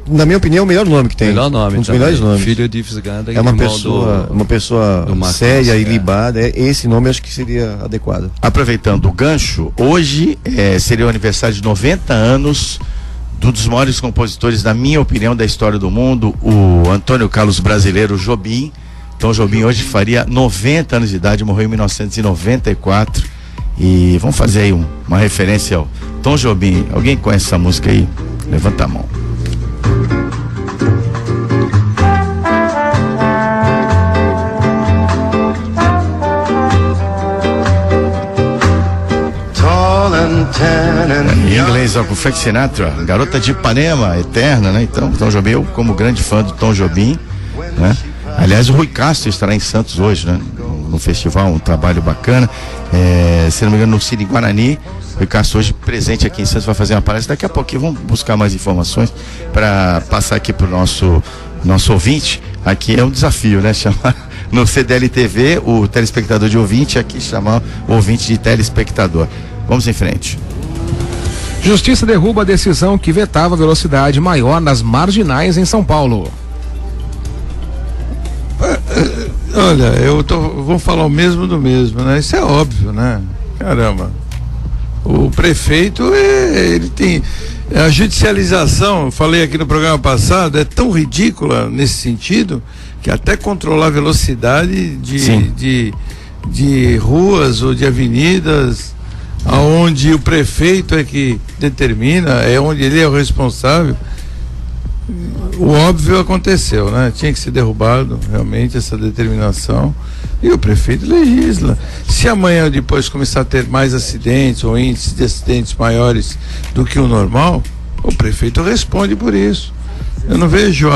Na minha opinião, o melhor nome que tem. Melhor nome. Um dos melhores nomes. Filho de Ives Granda. É uma pessoa séria e libada. Esse nome acho que seria adequado. Aproveitando o gancho, hoje seria o aniversário de 90 anos um dos maiores compositores, na minha opinião, da história do mundo, o Antônio Carlos Brasileiro Jobim. Tom Jobim hoje faria 90 anos de idade, morreu em 1994. E vamos fazer aí uma referência ao Tom Jobim. Alguém conhece essa música aí? Levanta a mão. Em inglês, com Frank Sinatra, Garota de Ipanema, eterna, né? Então, Tom Jobim, eu como grande fã do Tom Jobim, né? Aliás, o Rui Castro estará em Santos hoje, né? No festival, um trabalho bacana. Se não me engano, no Cine Guarani. O Rui Castro hoje presente aqui em Santos vai fazer uma palestra. Daqui a pouquinho vamos buscar mais informações para passar aqui para o nosso ouvinte. Aqui é um desafio, né? Chamar no CDL TV o telespectador de ouvinte, aqui chamar o ouvinte de telespectador. Vamos em frente. Justiça derruba a decisão que vetava velocidade maior nas marginais em São Paulo. Olha, vou falar o mesmo do mesmo, né? Isso é óbvio, né? Caramba. O prefeito, ele tem... A judicialização, eu falei aqui no programa passado, é tão ridícula nesse sentido, que até controlar a velocidade de ruas ou de avenidas, aonde o prefeito é que determina, é onde ele é o responsável. O óbvio aconteceu, né? Tinha que ser derrubado realmente essa determinação e o prefeito legisla. Se amanhã ou depois começar a ter mais acidentes ou índices de acidentes maiores do que o normal, o prefeito responde por isso. Eu não vejo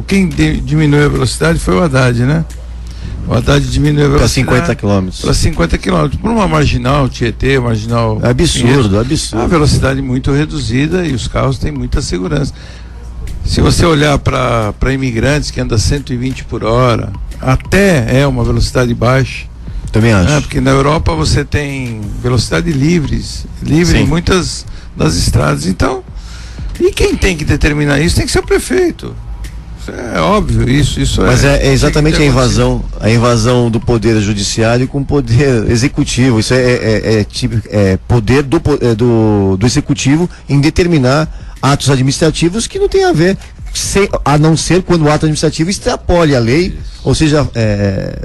quem diminuiu a velocidade foi o Haddad, né? O Haddad diminuiu a velocidade para 50 quilômetros. Para 50 quilômetros. Por uma marginal Tietê, marginal... Absurdo. A velocidade muito reduzida e os carros têm muita segurança. Se você olhar para imigrantes que andam 120 por hora, até é uma velocidade baixa. Também acho. Porque na Europa você tem velocidade livre em muitas das estradas. Então, e quem tem que determinar isso tem que ser o prefeito. É óbvio isso. Mas é exatamente a invasão do poder judiciário com o poder executivo. Isso é poder do executivo em determinar atos administrativos que não tem a ver, a não ser quando o ato administrativo extrapole a lei, ou seja,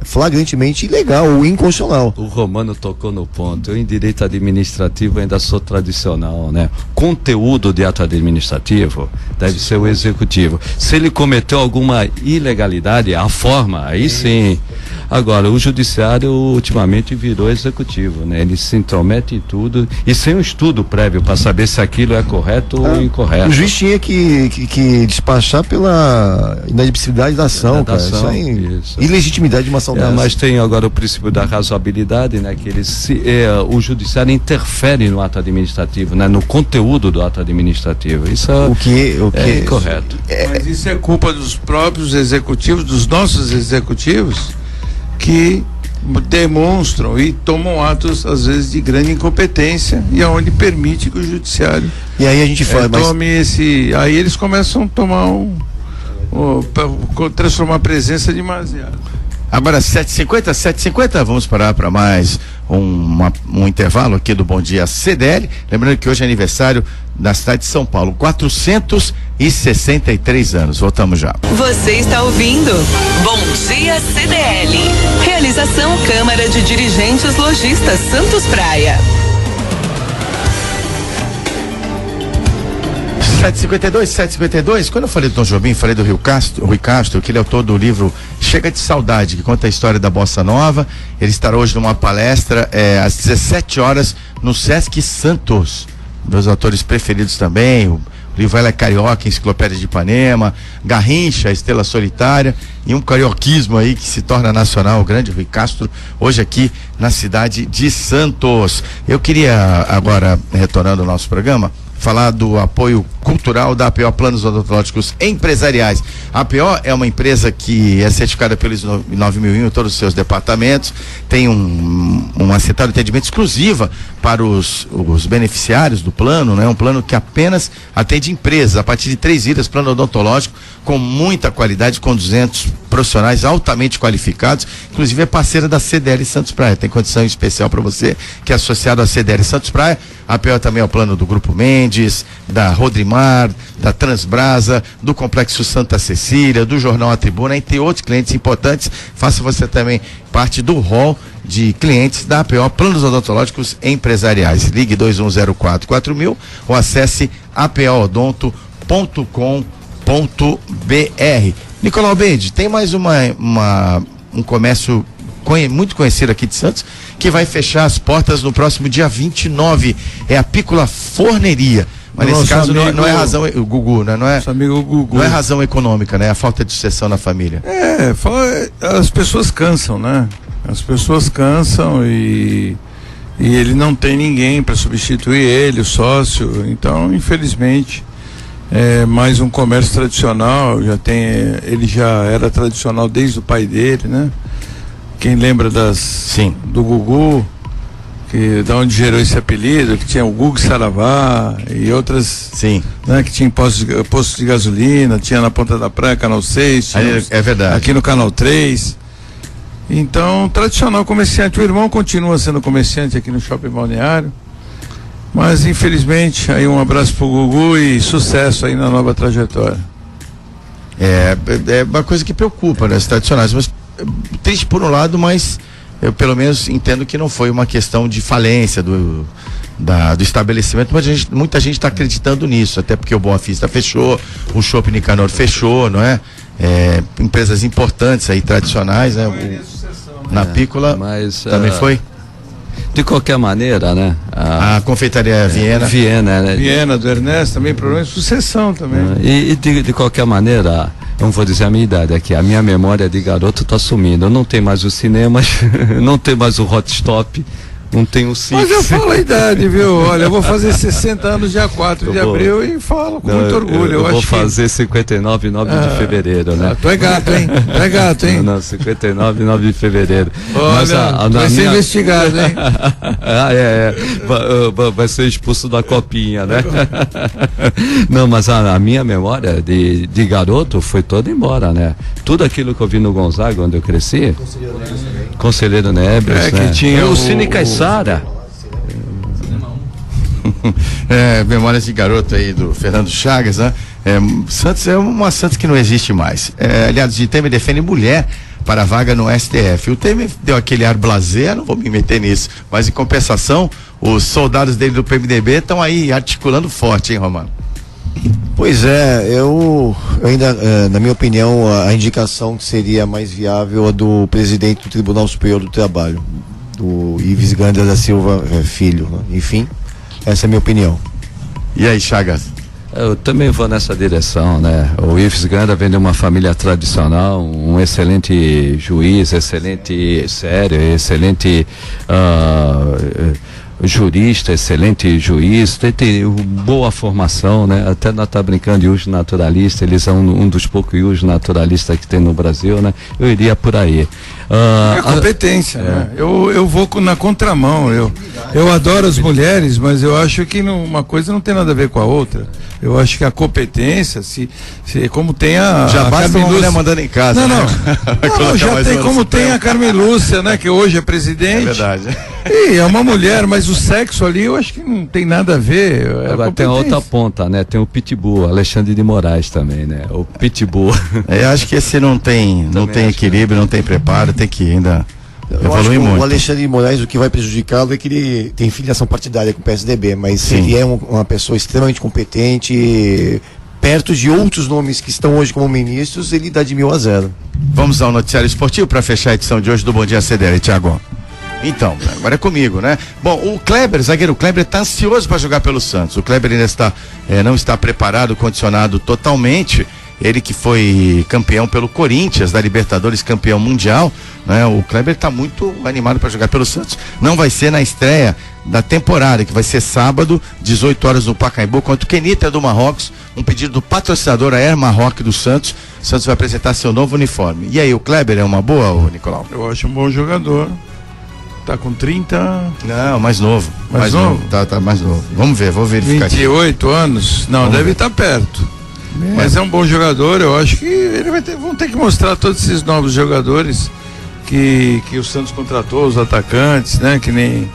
flagrantemente ilegal ou inconstitucional. O Romano tocou no ponto. Eu, em direito administrativo, ainda sou tradicional, né? Conteúdo de ato administrativo deve ser o executivo. Se ele cometeu alguma ilegalidade, a forma, aí sim. Agora, o judiciário ultimamente virou executivo, né? Ele se intromete em tudo e sem um estudo prévio para saber se aquilo é correto ou incorreto. O juiz tinha que despachar pela inadmissibilidade da ação, cara. Isso aí, ilegitimidade de uma ação dessa. Mas tem agora o princípio da razoabilidade, né? Que o judiciário interfere no ato administrativo, né? No conteúdo do ato administrativo. Isso é incorreto. Mas isso é culpa dos próprios executivos, dos nossos executivos, que demonstram e tomam atos às vezes de grande incompetência e aonde permite que o judiciário e aí a gente fala, tome aí eles começam a tomar transformar a presença demasiado. Agora 7h50, vamos parar para mais um intervalo aqui do Bom Dia CDL. Lembrando que hoje é aniversário da cidade de São Paulo, 463 anos. Voltamos já. Você está ouvindo Bom Dia CDL. Realização Câmara de Dirigentes Lojistas Santos Praia. 7h52. Quando eu falei do Tom Jobim, falei do Rui Castro, que ele é autor do livro Chega de Saudade, que conta a história da Bossa Nova. Ele estará hoje numa palestra às 17 horas no Sesc Santos. Meus autores preferidos também, o livro Ela é Carioca, Enciclopédia de Ipanema, Garrincha, Estrela Solitária, e um carioquismo aí que se torna nacional, o grande Rui Castro, hoje aqui na cidade de Santos. Eu queria agora, retornando ao nosso programa, falar do apoio cultural da APO Planos Odontológicos Empresariais. A APO é uma empresa que é certificada pelo ISO 9001 em todos os seus departamentos, tem uma central de atendimento exclusiva para os beneficiários do plano, né? Um plano que apenas atende empresas, a partir de 3 vidas, plano odontológico, com muita qualidade, com 200 profissionais altamente qualificados, inclusive é parceira da CDL Santos Praia, tem condição especial para você que é associado à CDL Santos Praia. A APO também é o plano do Grupo Mendes, da Rodrimar, da Transbrasa, do Complexo Santa Cecília, do Jornal A Tribuna, entre outros clientes importantes. Faça você também parte do hall de clientes da APO Planos Odontológicos Empresariais. Ligue 21044000 ou acesse apoodonto.com.br. Nicolau Bede, tem mais um comércio muito conhecido aqui de Santos, que vai fechar as portas no próximo dia 29, é a Pícola Forneria, mas nesse caso não é razão, o Gugu, né? Não é razão econômica, né? A falta de sucessão na família. As pessoas cansam, né? As pessoas cansam e ele não tem ninguém para substituir ele, o sócio, então infelizmente é mais um comércio tradicional, ele já era tradicional desde o pai dele, né? Quem lembra do Gugu, da onde gerou esse apelido, que tinha o Gugu Saravá e outras, sim, né, que tinha postos de gasolina, tinha na Ponta da Praia, Canal 6, é verdade, aqui no Canal 3. Então, tradicional comerciante. O irmão continua sendo comerciante aqui no Shopping Balneário, mas infelizmente, aí um abraço pro Gugu e sucesso aí na nova trajetória. É uma coisa que preocupa, né, os tradicionais, mas triste por um lado, mas eu pelo menos entendo que não foi uma questão de falência do estabelecimento, mas muita gente está acreditando nisso, até porque o Boa Vista fechou, o Shopping Nicanor fechou, não é? Empresas importantes aí, tradicionais, né? Na Pícola também foi? De qualquer maneira, né? A confeitaria Viena. Né? Viena do Ernesto também, problema de sucessão também. E de qualquer maneira, não vou dizer a minha idade aqui, a minha memória de garoto está sumindo. Eu não tenho mais os cinemas, não tenho mais o Hot Stop, não tenho o Six. Mas eu falo a idade, viu? Olha, eu vou fazer 60 anos dia 4 de abril e falo com muito orgulho. Eu vou fazer 59, 9 de fevereiro, né? Tu é gato, hein? Tu é gato, hein? Não, 59, 9 de fevereiro. Olha, vai ser investigado, hein? Vai ser expulso da copinha, né? Não, mas a minha memória de garoto foi toda embora, né? Tudo aquilo que eu vi no Gonzaga, onde eu cresci, Conselheiro Neves, né? Que tinha o Cine Caissara. Memórias de garoto aí do Fernando Chagas, né? Santos é uma Santos que não existe mais. Aliás, o Temer defende mulher para a vaga no STF. O Temer deu aquele ar blasé, não vou me meter nisso, mas em compensação, os soldados dele do PMDB estão aí articulando forte, hein, Romano? Pois é, eu ainda, na minha opinião, a indicação que seria mais viável a do presidente do Tribunal Superior do Trabalho, do Ives Gandra da Silva Filho, né? Enfim, essa é a minha opinião. E aí, Chagas? Eu também vou nessa direção, né? O Ives Gandra vem de uma família tradicional, um excelente juiz, excelente sério, excelente jurista, excelente juiz, tem boa formação, né? Até nós tá brincando de Ius naturalista, eles são um dos poucos Ius naturalistas que tem no Brasil, né? Eu iria por aí. É competência, né? Eu vou na contramão, eu adoro as mulheres, mas eu acho que uma coisa não tem nada a ver com a outra. Eu acho que a competência, se como tem já a basta uma mulher mandando em casa. Não, já tem como tem a Carmen Lúcia, né? Que hoje é presidente. É verdade. E é uma mulher, mas o sexo ali eu acho que não tem nada a ver. Agora tem a outra ponta, né? Tem o Pitbull, Alexandre de Moraes também, né? O Pitbull. Eu acho que esse não tem equilíbrio, não tem preparo, tem que ainda evoluir muito. O Alexandre de Moraes, o que vai prejudicá-lo é que ele tem filiação partidária com o PSDB, mas se ele é uma pessoa extremamente competente, perto de outros nomes que estão hoje como ministros, ele dá de 1.000-0. Vamos ao noticiário esportivo para fechar a edição de hoje do Bom Dia CDL, Thiago. Então, agora é comigo, né? Bom, o Kleber, zagueiro Kleber, está ansioso para jogar pelo Santos. O Kleber ainda não está preparado, condicionado totalmente. Ele que foi campeão pelo Corinthians, da Libertadores, campeão mundial, né? O Kleber está muito animado para jogar pelo Santos. Não vai ser na estreia da temporada, que vai ser sábado, 18 horas no Pacaembu, contra o Kenita do Marrocos, um pedido do patrocinador, a Air Maroc do Santos. O Santos vai apresentar seu novo uniforme. E aí, o Kleber é uma boa, Nicolau? Eu acho um bom jogador. Tá com 30. Não, mais novo. Mais novo? Tá mais novo. Vamos ver, vou verificar. 28 anos? Não, deve estar perto. Mas é um bom jogador, eu acho que ele vão ter que mostrar todos esses novos jogadores que o Santos contratou, os atacantes, né? Que nem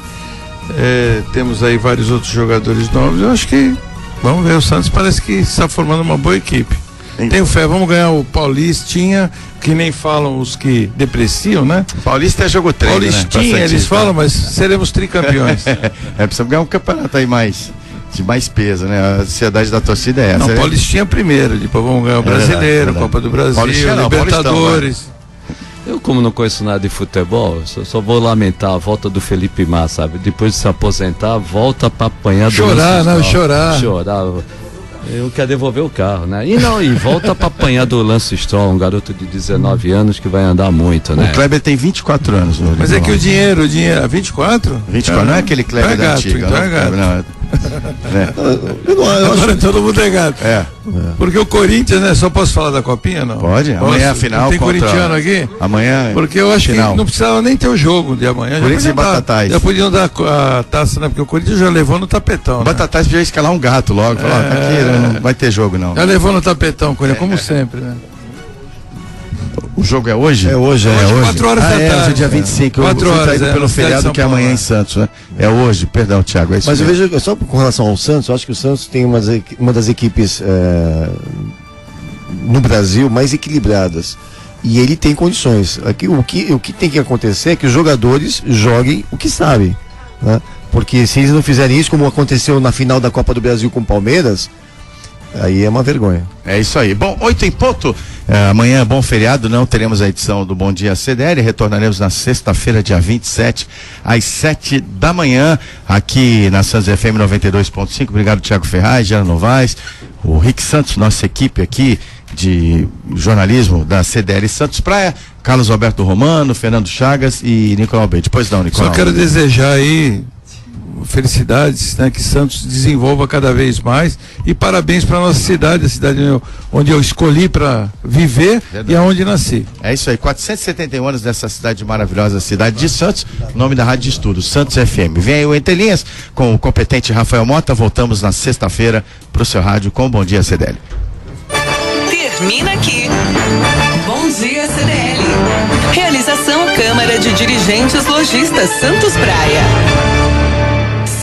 temos aí vários outros jogadores novos. Eu acho que vamos ver, o Santos parece que está formando uma boa equipe. Tenho fé, vamos ganhar o Paulistinha, que nem falam os que depreciam, né? Paulista é jogo treino, Paulistinha, né? Eles falam, mas seremos tricampeões. Precisamos ganhar um campeonato aí de mais peso, né? A ansiedade da torcida é essa. Não, Paulistinha primeiro, depois vamos ganhar o Brasileiro, Copa do Brasil, Libertadores. Eu, como não conheço nada de futebol, só vou lamentar a volta do Felipe Massa, sabe? Depois de se aposentar, volta pra apanhar do chorar. Chorar. Eu quero devolver o carro, né? E volta pra apanhar do Lance Stroll, um garoto de 19 anos que vai andar muito, né? O Kleber tem 24 anos. Mas é que o dinheiro, 24? 24, não é aquele Kleber da antiga. Então é gato. Agora todo mundo é gato. Porque o Corinthians, né? Só posso falar da Copinha, não? Pode, amanhã é a final. Tem corintiano aqui? Amanhã. Porque eu acho que não precisava nem ter o jogo de amanhã. Corinthians e Batatais. Já podiam dar a taça, né? Porque o Corinthians já levou no tapetão. Batatais podia escalar um gato logo. Falar, aqui não vai ter jogo, não. Já levou no tapetão, Corinthians, como sempre, né? O jogo é hoje? É hoje. 4 horas da tarde. Hoje é dia 25. 4 horas. Pelo feriado que é amanhã em Santos, né? É hoje, perdão, Thiago. É isso mas mesmo. eu vejo, só com relação ao Santos, eu acho que o Santos tem uma das equipes no Brasil mais equilibradas. E ele tem condições. Aqui, o que tem que acontecer é que os jogadores joguem o que sabem, né? Porque se eles não fizerem isso, como aconteceu na final da Copa do Brasil com o Palmeiras, aí é uma vergonha. É isso aí. Bom, 8 em ponto. Amanhã, bom feriado, não teremos a edição do Bom Dia CDL. Retornaremos na sexta-feira, dia 27, às 7 da manhã, aqui na Santos FM 92.5. Obrigado, Thiago Ferraz, Jana Novaes, o Rick Santos, nossa equipe aqui de jornalismo da CDL Santos Praia, Carlos Alberto Romano, Fernando Chagas e Nicolau B. Depois não, Nicolau. Só quero desejar aí felicidades, né, que Santos desenvolva cada vez mais e parabéns para nossa cidade, a cidade onde eu escolhi para viver. Verdade. E aonde nasci. É isso aí, 471 anos dessa cidade maravilhosa, cidade de Santos, nome da Rádio de Estudo, Santos FM. Vem aí o Entre Linhas com o competente Rafael Mota, voltamos na sexta-feira pro seu rádio com o Bom Dia CDL. Termina aqui. Bom Dia CDL. Realização Câmara de Dirigentes Lojistas Santos Praia.